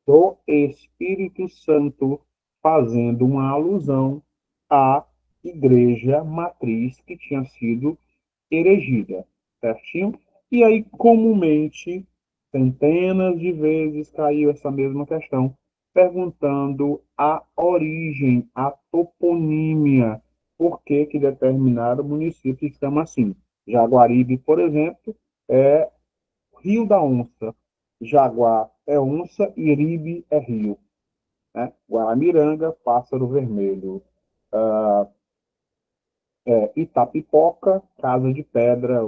do Espírito Santo, fazendo uma alusão à igreja matriz que tinha sido erigida, certinho? E aí, comumente, centenas de vezes caiu essa mesma questão, perguntando a origem, a toponímia, por que que determinado município se chama assim. Jaguaribe, por exemplo, é Rio da Onça. Jaguar é onça e Iribe é rio. Né? Guaramiranga, pássaro vermelho. Itapipoca, casa de pedra,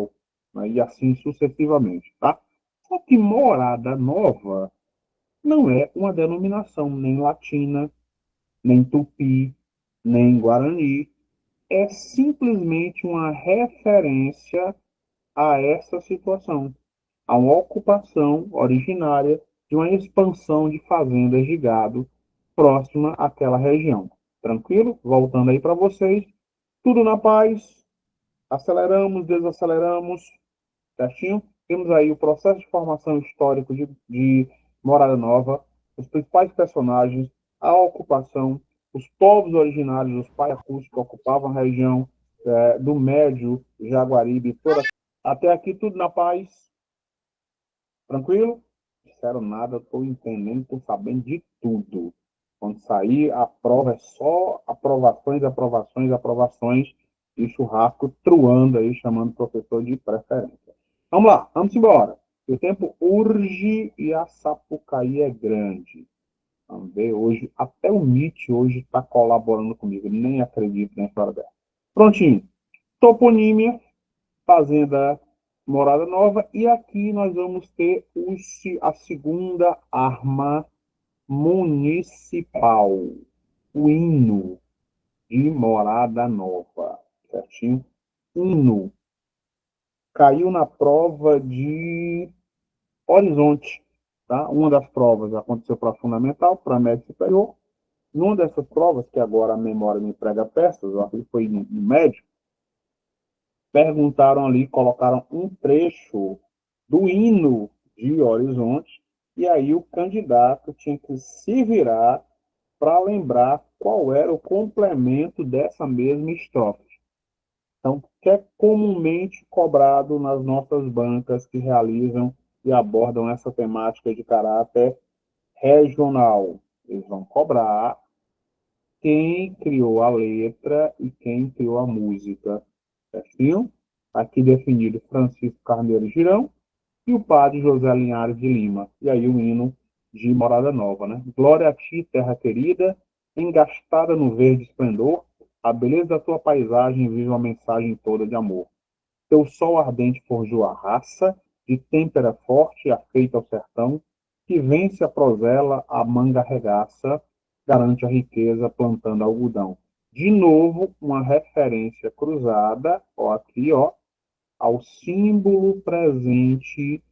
né? E assim sucessivamente. Tá? Só que Morada Nova não é uma denominação nem latina, nem tupi, nem guarani. É simplesmente uma referência a essa situação, a uma ocupação originária de uma expansão de fazendas de gado próxima àquela região. Tranquilo? Voltando aí para vocês. Tudo na paz. Aceleramos, desaceleramos. Certinho? Temos aí o processo de formação histórico de Morada Nova, os principais personagens, a ocupação, os povos originários, os paiacus que ocupavam a região do Médio Jaguaribe, toda. Até aqui tudo na paz. Tranquilo? Disseram nada, estou entendendo, estou sabendo de tudo. Quando sair, a prova é só aprovações, aprovações, aprovações e churrasco truando aí, chamando o professor de preferência. Vamos lá, vamos embora. O tempo urge e a Sapucaí é grande. Vamos ver hoje, até o Nietzsche hoje está colaborando comigo, nem acredito nessa hora dela. Prontinho. Toponímia, Fazenda Morada Nova, e aqui nós vamos ter a segunda arma municipal, o hino de Morada Nova, certinho? Hino. Caiu na prova de Horizonte, tá? Uma das provas aconteceu para Fundamental, para Médio Superior. Numa dessas provas, que agora a memória me prega peças, eu acho que foi no médio, perguntaram ali, colocaram um trecho do hino de Horizonte, e aí o candidato tinha que se virar para lembrar qual era o complemento dessa mesma estrofe. Então, que é comumente cobrado nas nossas bancas que realizam e abordam essa temática de caráter regional. Eles vão cobrar quem criou a letra e quem criou a música, certinho? Aqui definido Francisco Carneiro Girão e o padre José Linhares de Lima. E aí o hino de Morada Nova, né? Glória a ti, terra querida, engastada no verde esplendor, a beleza da tua paisagem vive uma mensagem toda de amor. Teu sol ardente forjou a raça, de têmpera forte, afeita ao sertão, que vence a prosela, a manga arregaça, garante a riqueza plantando algodão. De novo, uma referência cruzada, ó, aqui, ó, ao símbolo presente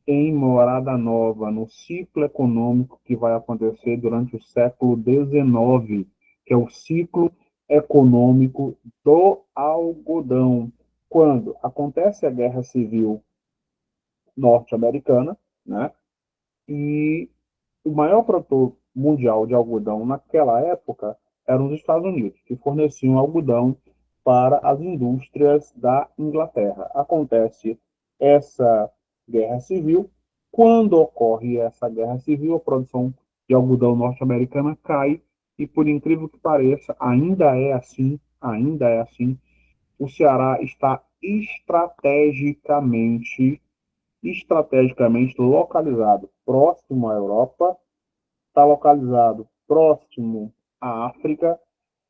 em Morada Nova, no ciclo econômico que vai acontecer durante o século XIX, que é o ciclo econômico do algodão. Quando acontece a Guerra Civil Norte-Americana, né? E o maior produtor mundial de algodão naquela época eram os Estados Unidos, que forneciam algodão para as indústrias da Inglaterra. Acontece essa guerra civil. Quando ocorre essa guerra civil, a produção de algodão norte-americana cai e, por incrível que pareça, ainda é assim, o Ceará está estrategicamente localizado próximo à Europa, está localizado próximo à África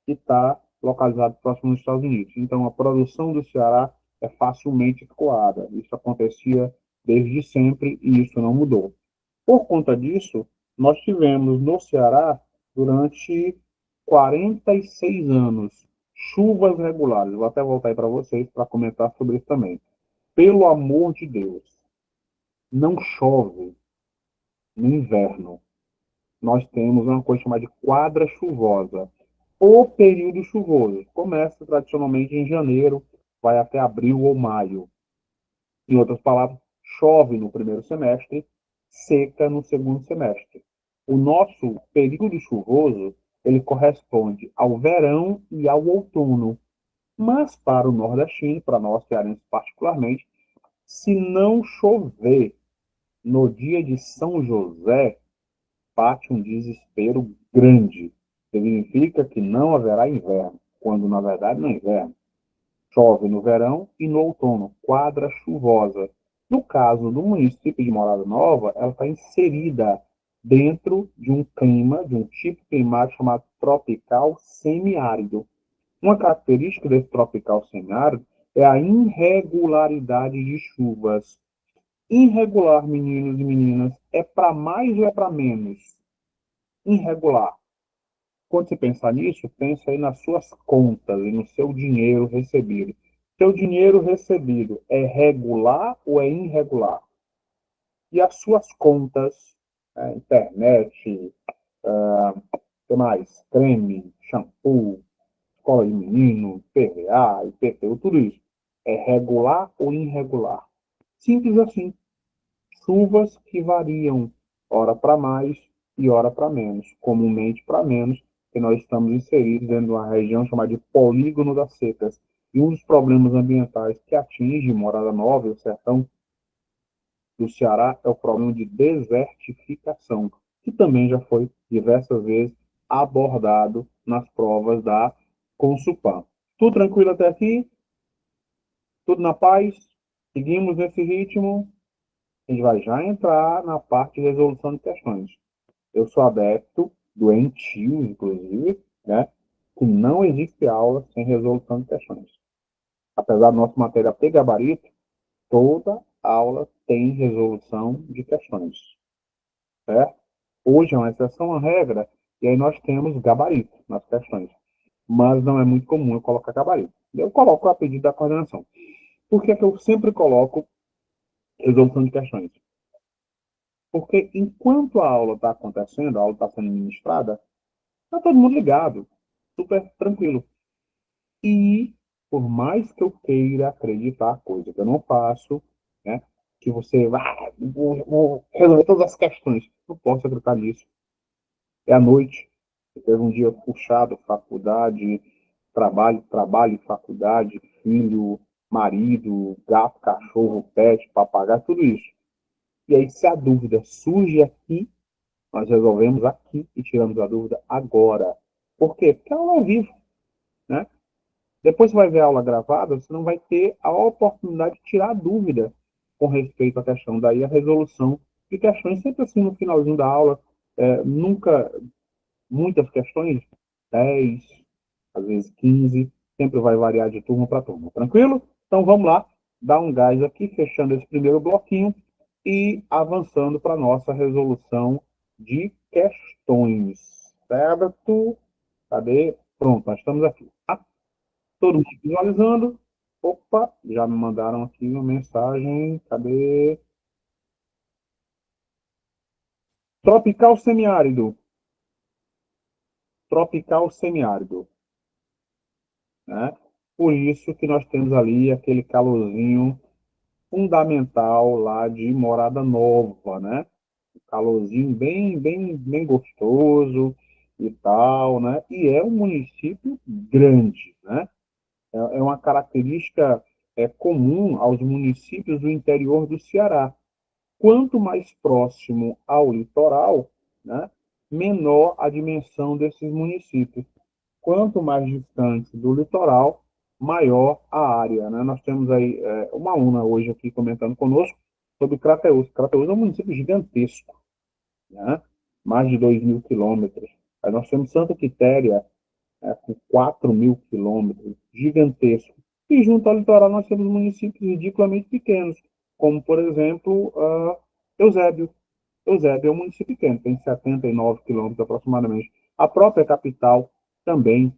e está localizado próximo aos Estados Unidos. Então, a produção do Ceará é facilmente escoada. Isso acontecia desde sempre e isso não mudou. Por conta disso, nós tivemos no Ceará, durante 46 anos, chuvas regulares. Vou até voltar aí para vocês para comentar sobre isso também. Pelo amor de Deus, não chove no inverno. Nós temos uma coisa chamada de quadra chuvosa. O período chuvoso começa tradicionalmente em janeiro, vai até abril ou maio. Em outras palavras, chove no primeiro semestre, seca no segundo semestre. O nosso período chuvoso, ele corresponde ao verão e ao outono. Mas para o nordestino, para nós cearenses particularmente, se não chover no dia de São José, bate um desespero grande. Significa que não haverá inverno, quando na verdade não é inverno. Chove no verão e no outono, quadra chuvosa. No caso do município de Morada Nova, ela está inserida dentro de um clima, de um tipo climático chamado tropical semiárido. Uma característica desse tropical semiárido é a irregularidade de chuvas. Irregular, meninos e meninas, é para mais ou é para menos? Irregular. Quando você pensar nisso, pensa aí nas suas contas e no seu dinheiro recebido. Seu dinheiro recebido é regular ou é irregular? E as suas contas, internet, que mais? Creme, shampoo, escola de menino, PVA, IPTU, tudo isso. É regular ou irregular? Simples assim. Chuvas que variam, ora para mais e ora para menos, comumente para menos, que nós estamos inseridos dentro de uma região chamada de polígono das secas. E um dos problemas ambientais que atinge Morada Nova e o sertão do Ceará é o problema de desertificação, que também já foi diversas vezes abordado nas provas da Consupan. Tudo tranquilo até aqui? Tudo na paz? Seguimos nesse ritmo? A gente vai já entrar na parte de resolução de questões. Eu sou adepto, doentio, inclusive, né, que não existe aula sem resolução de questões. Apesar do nosso material ter gabarito, toda aula tem resolução de questões, certo? Hoje é uma exceção à regra, e aí nós temos gabarito nas questões. Mas não é muito comum eu colocar gabarito. Eu coloco a pedido da coordenação. Por que, é que eu sempre coloco resolução de questões? Porque enquanto a aula está acontecendo, a aula está sendo ministrada, está todo mundo ligado, super tranquilo. E por mais que eu queira acreditar, coisa que eu não faço, né, que você vai, vou resolver todas as questões, não posso acreditar nisso. É à noite, você teve um dia puxado, faculdade, trabalho, faculdade, filho, marido, gato, cachorro, pet, papagaio, tudo isso. E aí, se a dúvida surge aqui, nós resolvemos aqui e tiramos a dúvida agora. Por quê? Porque ela é ao vivo, né? Depois você vai ver a aula gravada, você não vai ter a oportunidade de tirar a dúvida com respeito à questão. Daí a resolução de questões, sempre assim no finalzinho da aula, nunca, muitas questões, 10, às vezes 15, sempre vai variar de turma para turma. Tranquilo? Então vamos lá, dar um gás aqui, fechando esse primeiro bloquinho e avançando para a nossa resolução de questões. Certo? Cadê? Pronto, nós estamos aqui. Todo mundo visualizando. Opa, já me mandaram aqui uma mensagem. Cadê? Tropical semiárido. Tropical semiárido, né? Por isso que nós temos ali aquele calorzinho fundamental lá de Morada Nova, né? Calorzinho bem gostoso e tal, né? E é um município grande, né? É uma característica comum aos municípios do interior do Ceará. Quanto mais próximo ao litoral, né, menor a dimensão desses municípios. Quanto mais distante do litoral, maior a área. Né? Nós temos aí uma aluna hoje aqui comentando conosco sobre Crateús. Crateús é um município gigantesco, né? Mais de 2.000 quilômetros. Aí nós temos Santa Quitéria, com 4.000 quilômetros, gigantesco. E junto ao litoral nós temos municípios ridiculamente pequenos, como, por exemplo, Eusébio. Eusébio é um município pequeno, tem 79 quilômetros aproximadamente. A própria capital também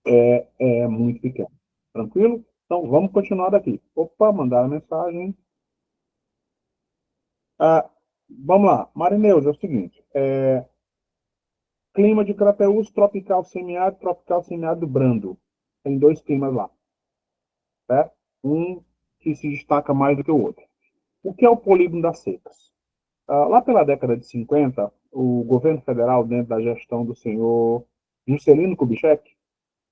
é muito pequena. Tranquilo? Então, vamos continuar daqui. Opa, mandaram mensagem. Ah, vamos lá. Marineus, é o seguinte. Clima de Crateús, tropical semiárido brando. Tem dois climas lá, certo? Um que se destaca mais do que o outro. O que é o polígono das secas? Lá pela década de 50, o governo federal, dentro da gestão do senhor Juscelino Kubitschek,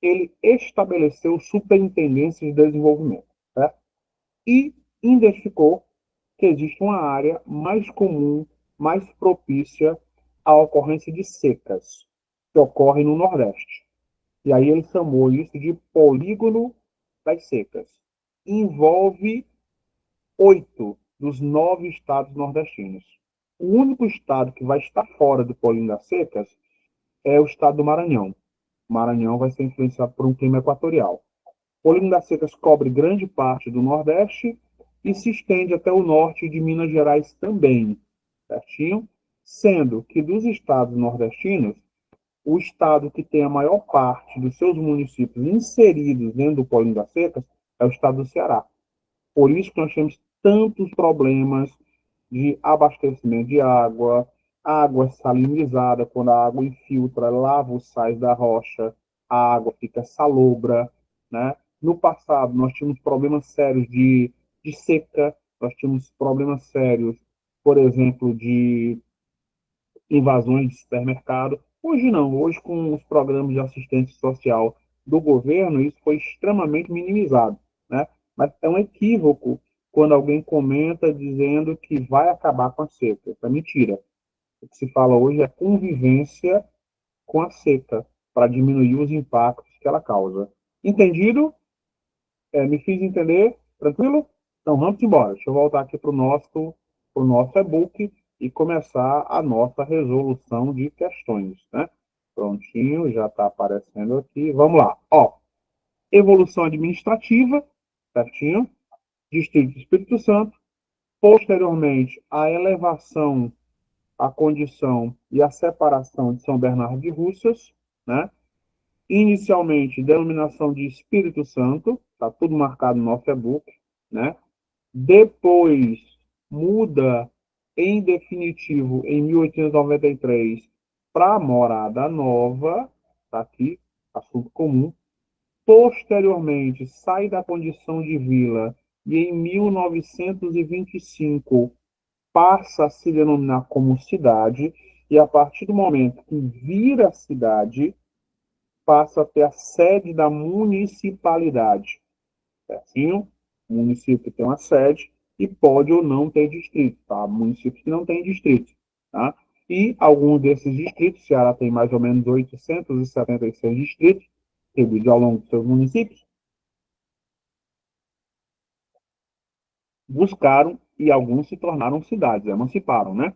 ele estabeleceu superintendências de desenvolvimento, certo? E identificou que existe uma área mais comum, mais propícia à ocorrência de secas, que ocorre no Nordeste. E aí ele chamou isso de polígono das secas. Envolve 8 dos 9 estados nordestinos. O único estado que vai estar fora do polígono das secas é o estado do Maranhão. O Maranhão vai ser influenciado por um clima equatorial. O polígono das secas cobre grande parte do Nordeste e se estende até o norte de Minas Gerais também, certinho? Sendo que dos estados nordestinos, o estado que tem a maior parte dos seus municípios inseridos dentro do polígono das secas é o estado do Ceará. Por isso que nós temos tantos problemas de abastecimento de água, água salinizada, quando a água infiltra, lava os sais da rocha, a água fica salobra, né? No passado, nós tínhamos problemas sérios de seca, nós tínhamos problemas sérios, por exemplo, de invasões de supermercado. Hoje não, hoje com os programas de assistência social do governo, isso foi extremamente minimizado, né? Mas é um equívoco quando alguém comenta dizendo que vai acabar com a seca. Isso é mentira. O que se fala hoje é convivência com a seca, para diminuir os impactos que ela causa. Entendido? Me fiz entender? Tranquilo? Então vamos embora. Deixa eu voltar aqui para o nosso e-book e começar a nossa resolução de questões, né? Prontinho, já está aparecendo aqui. Vamos lá. Ó, evolução administrativa, certinho? Distrito do Espírito Santo. Posteriormente, a elevação, a condição e a separação de São Bernardo de Russas, né? Inicialmente, denominação de Espírito Santo, está tudo marcado no nosso e-book, né? Depois muda em definitivo em 1893 para Morada Nova, está aqui, assunto comum. Posteriormente, sai da condição de vila e em 1925 passa a se denominar como cidade, e a partir do momento que vira cidade, passa a ter a sede da municipalidade. certinho? O município tem uma sede e pode ou não ter distrito, tá? Municípios que não têm distrito, tá? E alguns desses distritos, Ceará tem mais ou menos 876 distritos, distribuídos ao longo dos seus municípios, buscaram e alguns se tornaram cidades, emanciparam, né?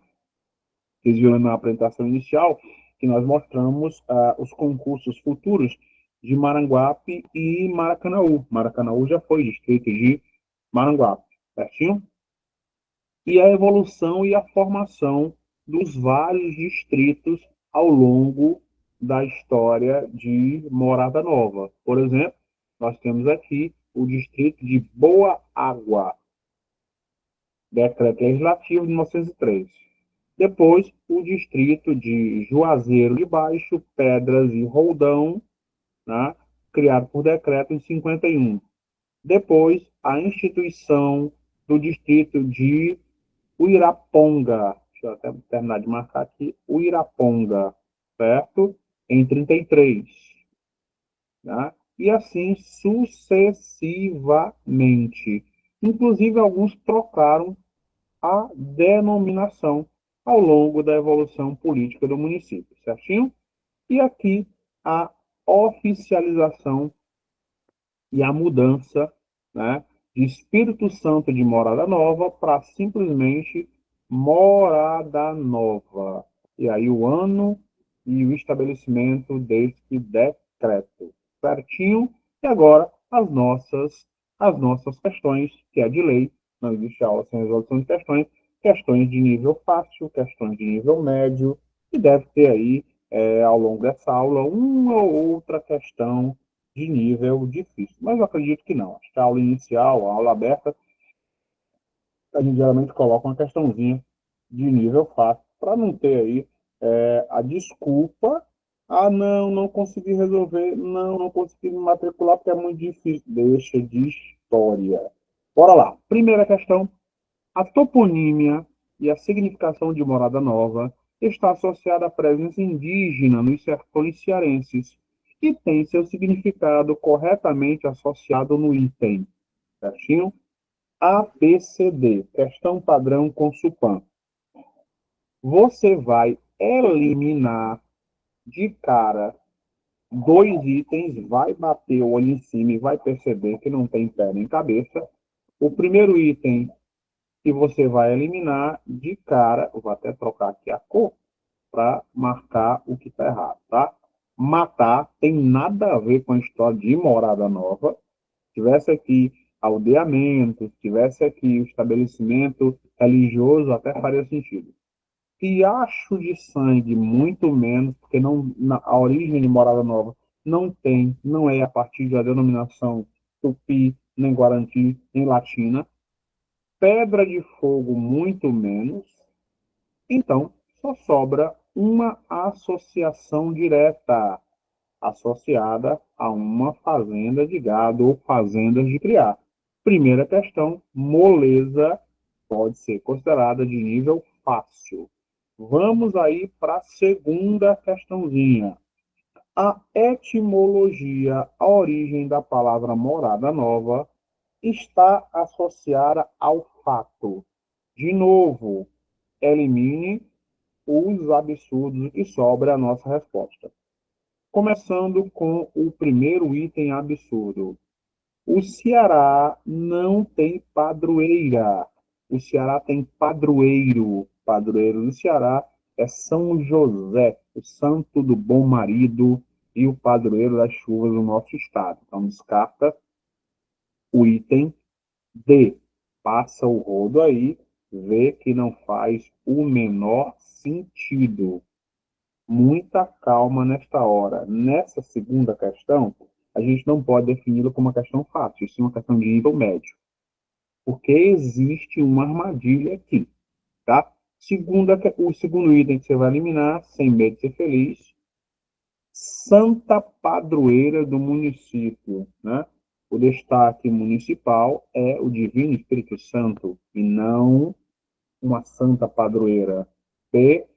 Vocês viram na apresentação inicial que nós mostramos os concursos futuros de Maranguape e Maracanaú. Maracanaú já foi distrito de Maranguape, certinho? E a evolução e a formação dos vários distritos ao longo da história de Morada Nova. Por exemplo, nós temos aqui o distrito de Boa Água, decreto legislativo de 1903. Depois, o distrito de Juazeiro de Baixo, Pedras e Roldão, né, criado por decreto em 51. Depois, a instituição do distrito de Uiraponga, deixa eu até terminar de marcar aqui, Uiraponga, certo? Em 33. Né? E assim sucessivamente. Inclusive, alguns trocaram a denominação ao longo da evolução política do município, certinho? E aqui a oficialização e a mudança, né, de Espírito Santo de Morada Nova para simplesmente Morada Nova. E aí o ano e o estabelecimento deste decreto. Certinho? E agora as nossas questões, que é de lei, não existe aula sem resolução de questões, questões de nível fácil, questões de nível médio, e deve ter aí, ao longo dessa aula, uma ou outra questão de nível difícil. Mas eu acredito que não. Acho que a aula inicial, a aula aberta, a gente geralmente coloca uma questãozinha de nível fácil, para não ter aí a desculpa, não, não consegui resolver, não consegui me matricular porque é muito difícil. Deixa de história. Bora lá. Primeira questão. A toponímia e a significação de Morada Nova está associada à presença indígena nos sertões cearenses e tem seu significado corretamente associado no item, certinho? ABCD, questão padrão com Supan. Você vai eliminar de cara dois itens, vai bater o olho em cima e vai perceber que não tem pé nem cabeça. O primeiro item que você vai eliminar de cara, eu vou até trocar aqui a cor para marcar o que está errado, tá? Matar tem nada a ver com a história de Morada Nova. Se tivesse aqui aldeamento, se tivesse aqui o estabelecimento religioso, até faria sentido. Riacho de Sangue, muito menos, porque não, a origem de Morada Nova não é a partir da denominação tupi, nem guarani, nem latina. Pedra de Fogo, muito menos. Então, só sobra uma associação direta, associada a uma fazenda de gado ou fazendas de criar. Primeira questão, moleza pode ser considerada de nível fácil. Vamos aí para a segunda questãozinha. A etimologia, a origem da palavra morada nova, está associada ao fato. De novo, elimine os absurdos e sobre a nossa resposta. Começando com o primeiro item absurdo. O Ceará não tem padroeira. O Ceará tem padroeiro. Padroeiro do Ceará é São José, o santo do bom marido e o padroeiro das chuvas do nosso estado. Então, descarta o item D. Passa o rodo aí, vê que não faz o menor sentido. Muita calma nesta hora. Nessa segunda questão, a gente não pode defini-la como uma questão fácil, isso é uma questão de nível médio, porque existe uma armadilha aqui, tá? O segundo item que você vai eliminar, sem medo de ser feliz, Santa Padroeira do município, né? O destaque municipal é o Divino Espírito Santo e não uma Santa Padroeira. B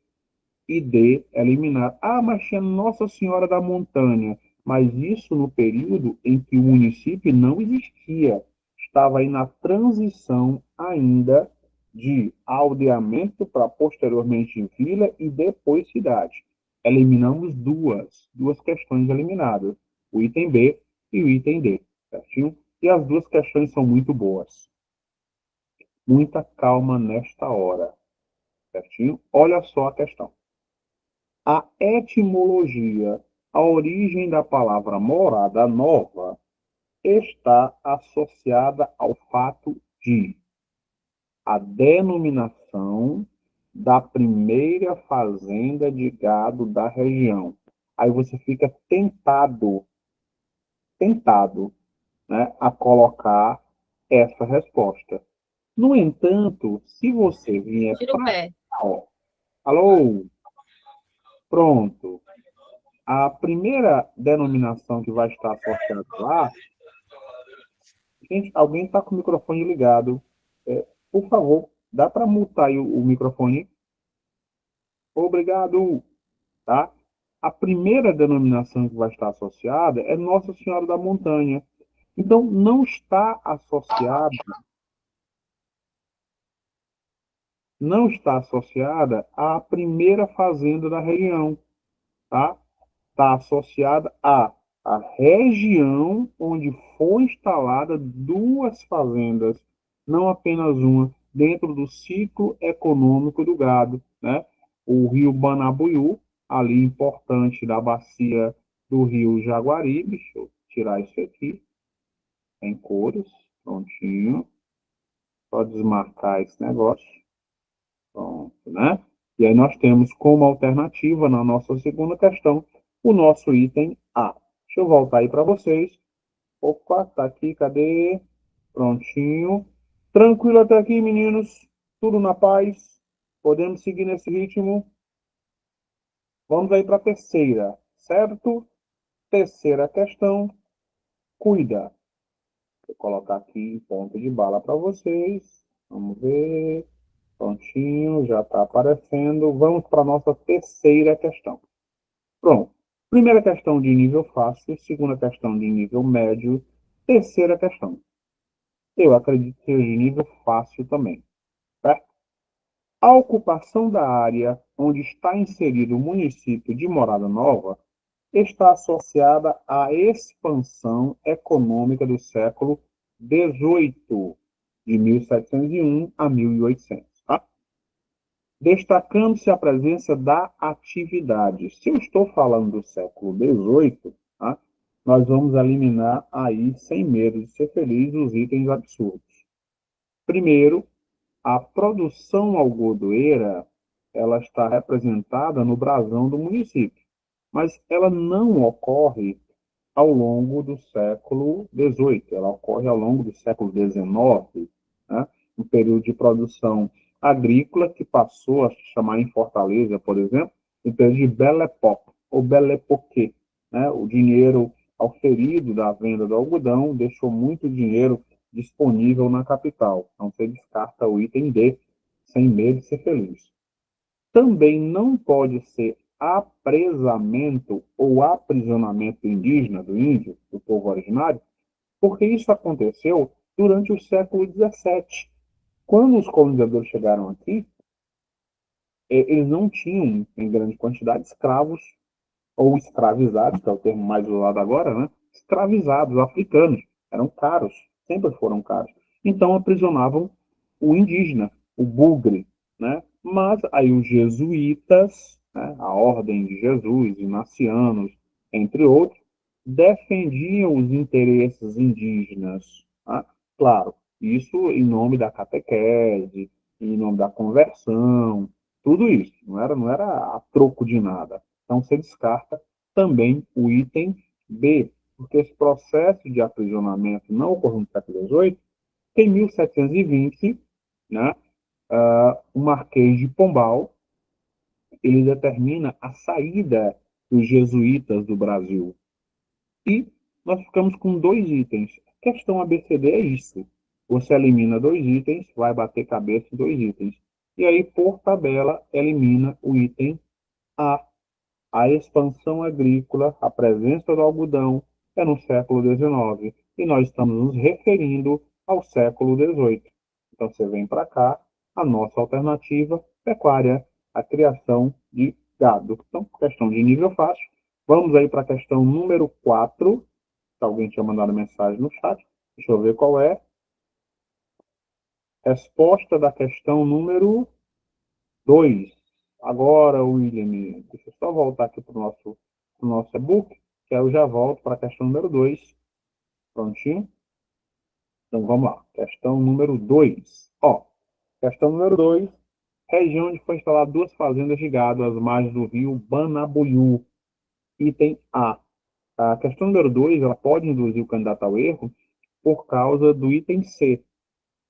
e D, eliminar. Mas tinha Nossa Senhora da Montanha. Mas isso no período em que o município não existia, estava aí na transição ainda de aldeamento para posteriormente vila e depois cidade. Eliminamos duas questões eliminadas, o item B e o item D, certinho? E as duas questões são muito boas. Muita calma nesta hora, certinho? Olha só a questão. A etimologia, a origem da palavra morada nova, está associada ao fato de a denominação da primeira fazenda de gado da região. Aí você fica tentado, né, a colocar essa resposta. No entanto, se você vier Tira o para pé. cá, alô, pronto. A primeira denominação que vai estar associada lá, gente, alguém está com o microfone ligado. Por favor, dá para mutar aí o microfone? Obrigado, tá? A primeira denominação que vai estar associada é Nossa Senhora da Montanha. Então, não está associada à primeira fazenda da região, tá? Está associada à região onde foi instalada duas fazendas, não apenas uma, dentro do ciclo econômico do gado, né? O rio Banabuiú, ali importante da bacia do rio Jaguari, deixa eu tirar isso aqui, em cores, prontinho, só desmarcar esse negócio, pronto, né? E aí nós temos como alternativa, na nossa segunda questão, o nosso item A. Deixa eu voltar aí para vocês. Opa, tá aqui, cadê? Prontinho. Tranquilo até aqui, meninos? Tudo na paz? Podemos seguir nesse ritmo? Vamos aí para a terceira, certo? Terceira questão, cuida. Vou colocar aqui ponto de bala para vocês. Vamos ver. Prontinho, já está aparecendo. Vamos para a nossa terceira questão. Pronto. Primeira questão de nível fácil, segunda questão de nível médio, terceira questão. Eu acredito que seja de nível fácil também, certo? A ocupação da área onde está inserido o município de Morada Nova está associada à expansão econômica do século XVIII, de 1701 a 1800, tá? Destacando-se a presença da atividade. Se eu estou falando do século XVIII, tá? Nós vamos eliminar aí, sem medo de ser feliz, os itens absurdos. Primeiro, a produção algodoeira, ela está representada no brasão do município, mas ela não ocorre ao longo do século XVIII, ela ocorre ao longo do século XIX, né? Um período de produção agrícola que passou a se chamar em Fortaleza, por exemplo, o período de Belle Époque, ou Belle Époque, né? O dinheiro auferido da venda do algodão deixou muito dinheiro disponível na capital. Então, você descarta o item D, sem medo de ser feliz. Também não pode ser apresamento ou aprisionamento indígena do índio, do povo originário, porque isso aconteceu durante o século XVII. Quando os colonizadores chegaram aqui, eles não tinham, em grande quantidade, escravos ou escravizados, que é o termo mais usado agora, né? Escravizados, africanos. Eram caros, sempre foram caros. Então aprisionavam o indígena, o bugre, né? Mas aí os jesuítas, né, a Ordem de Jesus, inacianos, entre outros, defendiam os interesses indígenas. Tá? Claro, isso em nome da catequese, em nome da conversão, tudo isso. Não era a troco de nada. Então, você descarta também o item B, porque esse processo de aprisionamento não ocorreu no século XVIII. Em 1720, né, o Marquês de Pombal ele determina a saída dos jesuítas do Brasil. E nós ficamos com dois itens. A questão ABCD é isso. Você elimina dois itens, vai bater cabeça em dois itens. E aí, por tabela, elimina o item A. A expansão agrícola, a presença do algodão é no século XIX e nós estamos nos referindo ao século XVIII. Então você vem para cá, a nossa alternativa pecuária, a criação de gado. Então, questão de nível fácil. Vamos aí para a questão número 4. Se alguém tinha mandado mensagem no chat, deixa eu ver qual é. Resposta da questão número 2. Agora, William, deixa eu só voltar aqui para o nosso e-book, que aí eu já volto para a questão número 2. Prontinho? Então vamos lá. Questão número 2. Ó, questão número 2. Região onde foi instalada duas fazendas de gado às margens do rio Banabuiú. Item A. A questão número 2, ela pode induzir o candidato ao erro por causa do item C.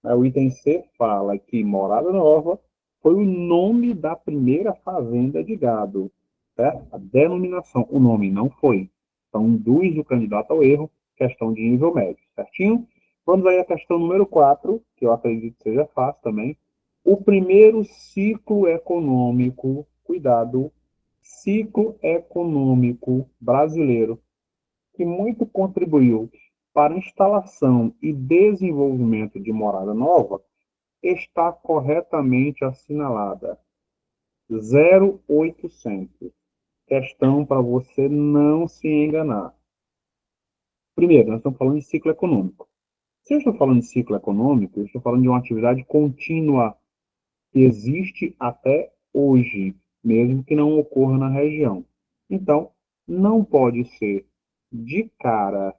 O item C fala que Morada Nova foi o nome da primeira fazenda de gado, certo? A denominação, o nome não foi. Então, induz o candidato ao erro, questão de nível médio, certinho? Vamos aí à questão número 4, que eu acredito que seja fácil também. O primeiro ciclo econômico, cuidado, ciclo econômico brasileiro, que muito contribuiu para a instalação e desenvolvimento de Morada Nova, está corretamente assinalada. 0800. Questão para você não se enganar. Primeiro, nós estamos falando de ciclo econômico. Se eu estou falando de ciclo econômico, eu estou falando de uma atividade contínua que existe até hoje, mesmo que não ocorra na região. Então, não pode ser de cara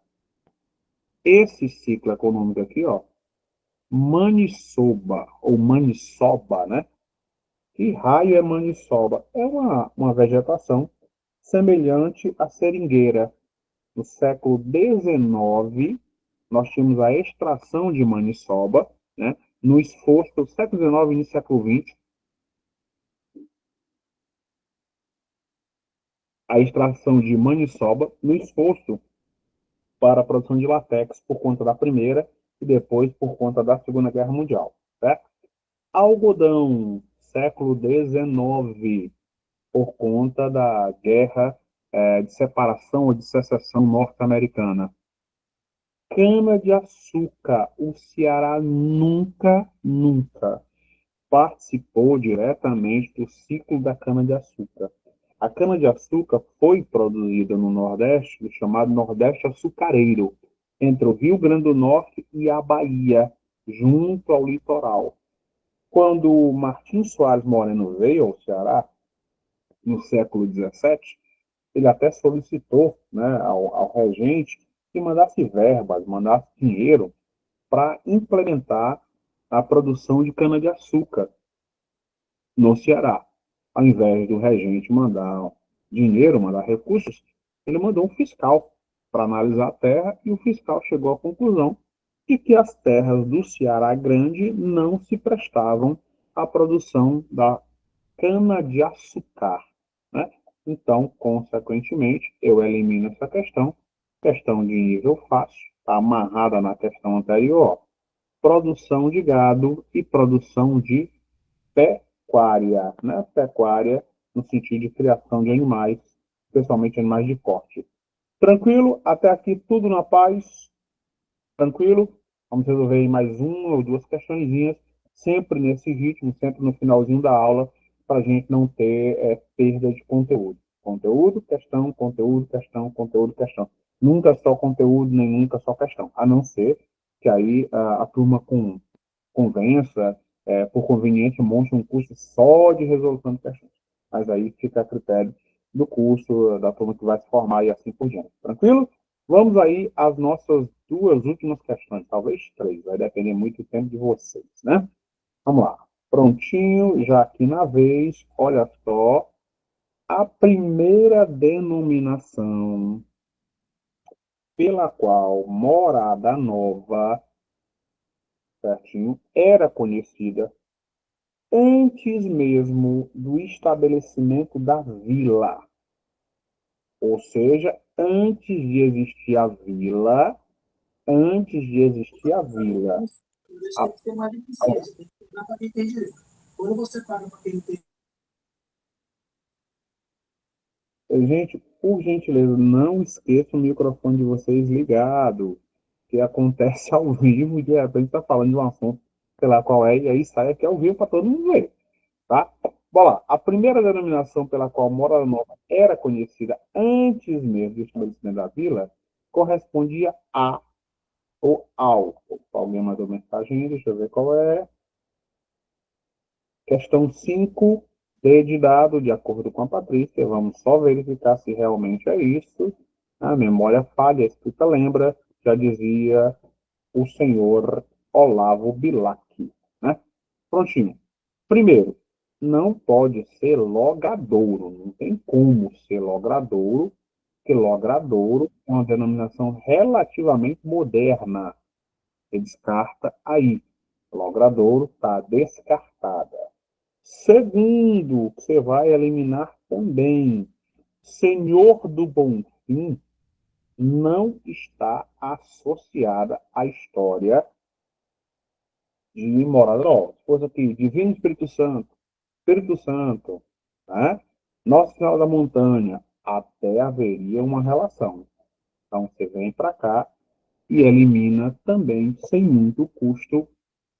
esse ciclo econômico aqui, ó, maniçoba, ou maniçoba, né? Que raio é maniçoba? É uma vegetação semelhante à seringueira. No século XIX, nós tínhamos a extração de maniçoba, né? No esforço do século XIX e no século XX, a extração de maniçoba no esforço para a produção de látex por conta da Primeira e depois por conta da Segunda Guerra Mundial, certo? Algodão, século XIX, por conta da guerra de separação ou de secessão norte-americana. Cana-de-açúcar, o Ceará nunca participou diretamente do ciclo da cana-de-açúcar. A cana-de-açúcar foi produzida no Nordeste, no chamado Nordeste açucareiro, entre o Rio Grande do Norte e a Bahia, junto ao litoral. Quando Martim Soares Moreno veio ao Ceará, no século XVII, ele até solicitou, né, ao regente que mandasse verbas, mandasse dinheiro para implementar a produção de cana-de-açúcar no Ceará. Ao invés do regente mandar dinheiro, mandar recursos, ele mandou um fiscal para analisar a terra e o fiscal chegou à conclusão de que as terras do Ceará Grande não se prestavam à produção da cana-de-açúcar, né? Então, consequentemente, eu elimino essa questão. Questão de nível fácil, está amarrada na questão anterior. Produção de gado e produção de pecuária, né? Pecuária no sentido de criação de animais, especialmente animais de corte. Tranquilo? Até aqui tudo na paz? Tranquilo? Vamos resolver mais uma ou duas questõezinhas, sempre nesse ritmo, sempre no finalzinho da aula, para a gente não ter perda de conteúdo. Conteúdo, questão, conteúdo, questão, conteúdo, questão. Nunca só conteúdo, nem nunca só questão. A não ser que aí a turma convença, por conveniência, monte um curso só de resolução de questões. Mas aí fica a critério do curso, da turma que vai se formar e assim por diante. Tranquilo? Vamos aí às nossas duas últimas questões, talvez três, vai depender muito do tempo de vocês, né? Vamos lá. Prontinho, já aqui na vez, olha só. A primeira denominação pela qual Morada Nova, certinho, era conhecida antes mesmo do estabelecimento da vila. Ou seja, antes de existir a vila, a, Gente, por gentileza, não esqueça o microfone de vocês ligado, que acontece ao vivo, e de repente está falando de um assunto, sei lá qual é, e aí sai aqui ao vivo para todo mundo ver, tá? Bora lá. A primeira denominação pela qual Morada Nova era conhecida antes mesmo do estabelecimento da vila correspondia a ou ao. Alguém mandou mensagem, deixa eu ver qual é. Questão 5, D de dado, de acordo com a Patrícia. Vamos só verificar se realmente é isso. A memória falha, a escrita lembra, já dizia o senhor Olavo Bilac. Né? Prontinho. Primeiro, não pode ser logradouro. Não tem como ser logradouro, porque logradouro é uma denominação relativamente moderna. Você descarta aí. Logradouro está descartada. Segundo, você vai eliminar também. Senhor do Bonfim não está associada à história de Morada Nova. Se fosse aqui, Divino Espírito Santo, né? Nossa Senhora da Montanha, até haveria uma relação. Então você vem para cá e elimina também, sem muito custo,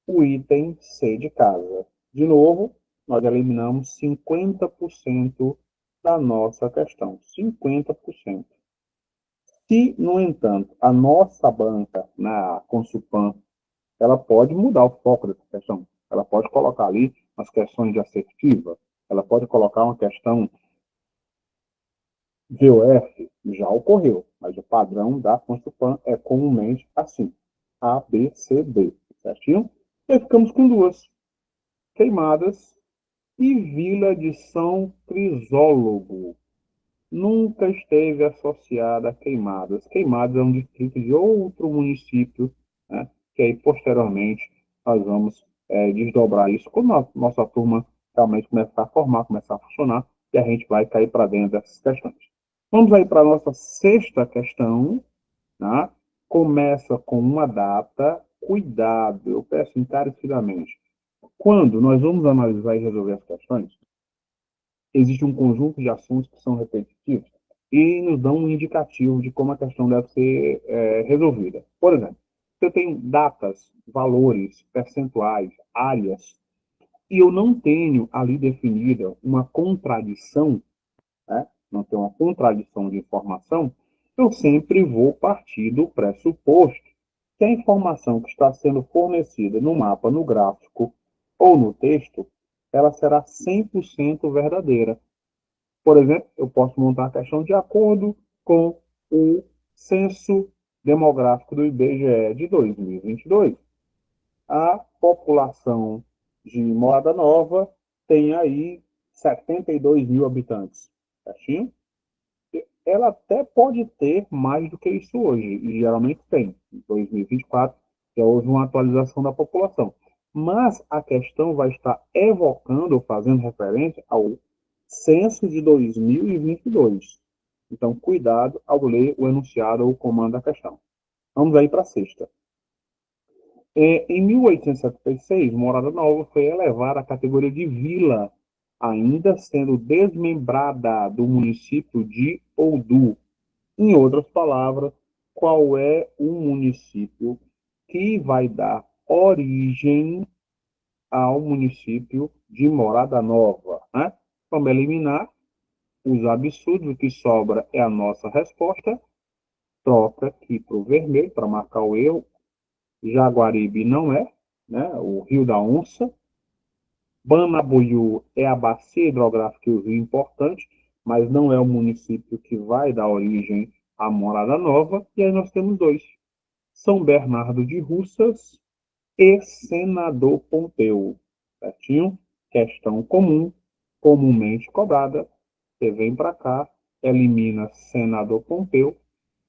o item C de casa. De novo, nós eliminamos 50% da nossa questão. 50%. Se, no entanto, a nossa banca, na Consulpan, ela pode mudar o foco dessa questão. Ela pode colocar ali as questões de assertiva, ela pode colocar uma questão VOF, já ocorreu, mas o padrão da Consulpan é comumente assim. A, B, C, D. Certinho? E aí ficamos com duas. Queimadas e Vila de São Crisólogo. Nunca esteve associada a Queimadas. Queimadas é um distrito de outro município, né, que aí posteriormente nós vamos desdobrar isso quando a nossa turma realmente começar a formar, começar a funcionar, e a gente vai cair para dentro dessas questões. Vamos aí para a nossa sexta questão. Tá? Começa com uma data. Cuidado, eu peço encarecidamente. Quando nós vamos analisar e resolver as questões, existe um conjunto de assuntos que são repetitivos e nos dão um indicativo de como a questão deve ser resolvida. Por exemplo, se eu tenho datas, valores, percentuais, áreas, e eu não tenho ali definida uma contradição, né? Não tenho uma contradição de informação, eu sempre vou partir do pressuposto que a informação que está sendo fornecida no mapa, no gráfico ou no texto, ela será 100% verdadeira. Por exemplo, eu posso montar a questão de acordo com o censo demográfico do IBGE de 2022. A população de Morada Nova tem aí 72 mil habitantes. Certinho? Ela até pode ter mais do que isso hoje, e geralmente tem. Em 2024, já houve uma atualização da população. Mas a questão vai estar evocando ou fazendo referência ao censo de 2022. Então, cuidado ao ler o enunciado ou o comando da questão. Vamos aí para a sexta. Em 1876, Morada Nova foi elevada à categoria de vila, ainda sendo desmembrada do município de Odu. Em outras palavras, qual é o município que vai dar origem ao município de Morada Nova? Né? Vamos eliminar os absurdos, o que sobra é a nossa resposta. Troca aqui para o vermelho para marcar o erro. Jaguaribe não é, né? O Rio da Onça. Banabuiú é a bacia hidrográfica e o rio importante, mas não é o município que vai dar origem à Morada Nova. E aí nós temos dois: São Bernardo de Russas e Senador Pompeu. Certinho? Questão comum, comumente cobrada. Você vem para cá, elimina Senador Pompeu,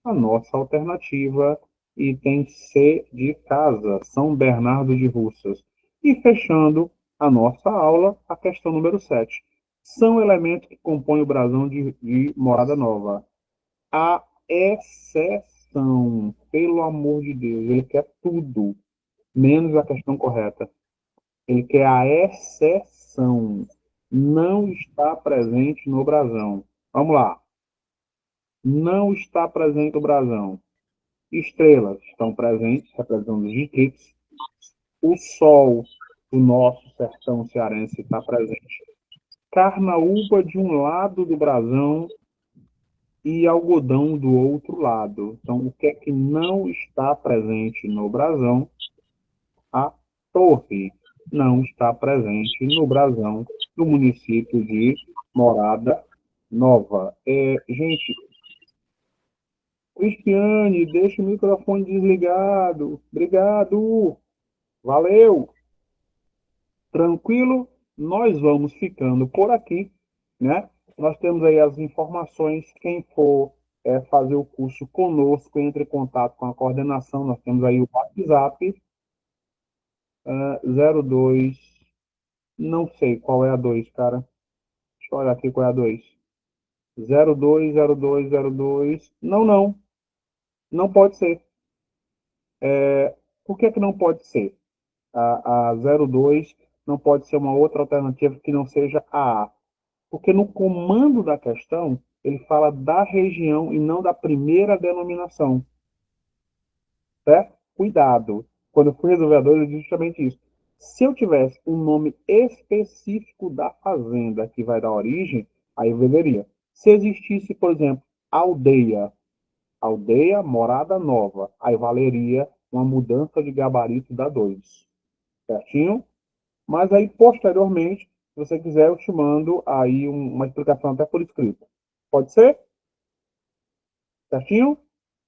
a nossa alternativa, item C de casa, São Bernardo de Russas. E fechando a nossa aula, a questão número 7. São elementos que compõem o brasão de Morada Nova. A exceção, pelo amor de Deus, ele quer tudo, menos a questão correta. Ele quer a exceção. Não está presente no brasão. Vamos lá. não está presente no brasão. Estrelas estão presentes, representando os distritos. O sol do nosso sertão cearense está presente. Carnaúba de um lado do brasão e algodão do outro lado. Então, o que é que não está presente no brasão? A torre não está presente no brasão do município de Morada Nova. Gente, Cristiane, deixa o microfone desligado. Obrigado. Valeu. Tranquilo? Nós vamos ficando por aqui, né? Nós temos aí as informações. Quem for fazer o curso conosco, entre em contato com a coordenação. Nós temos aí o WhatsApp 02. Não sei qual é a 2, cara. Deixa eu olhar aqui qual é a 2. 020202. Não, não. Não pode ser. Por que que não pode ser? A 02 não pode ser uma outra alternativa que não seja a A. Porque no comando da questão, ele fala da região e não da primeira denominação. Certo? Cuidado. Quando eu fui resolver a 2, eu disse justamente isso. Se eu tivesse um nome específico da fazenda que vai dar origem, aí eu venderia. Se existisse, por exemplo, aldeia, aldeia, morada nova, aí valeria uma mudança de gabarito da 2. Certinho? Mas aí, posteriormente, se você quiser, eu te mando aí uma explicação até por escrito. Pode ser? Certinho?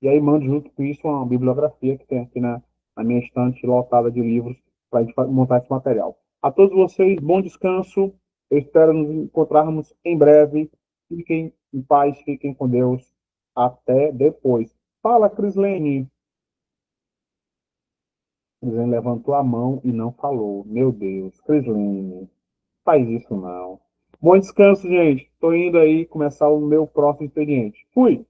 E aí mando junto com isso uma bibliografia que tem aqui na minha estante lotada de livros para a gente montar esse material. A todos vocês, bom descanso. Eu espero nos encontrarmos em breve. Fiquem em paz, fiquem com Deus. Até depois. Fala, Crislene. Crislene levantou a mão e não falou. Meu Deus, Crislene, faz isso não. Bom descanso, gente. Estou indo aí começar o meu próximo expediente. Fui!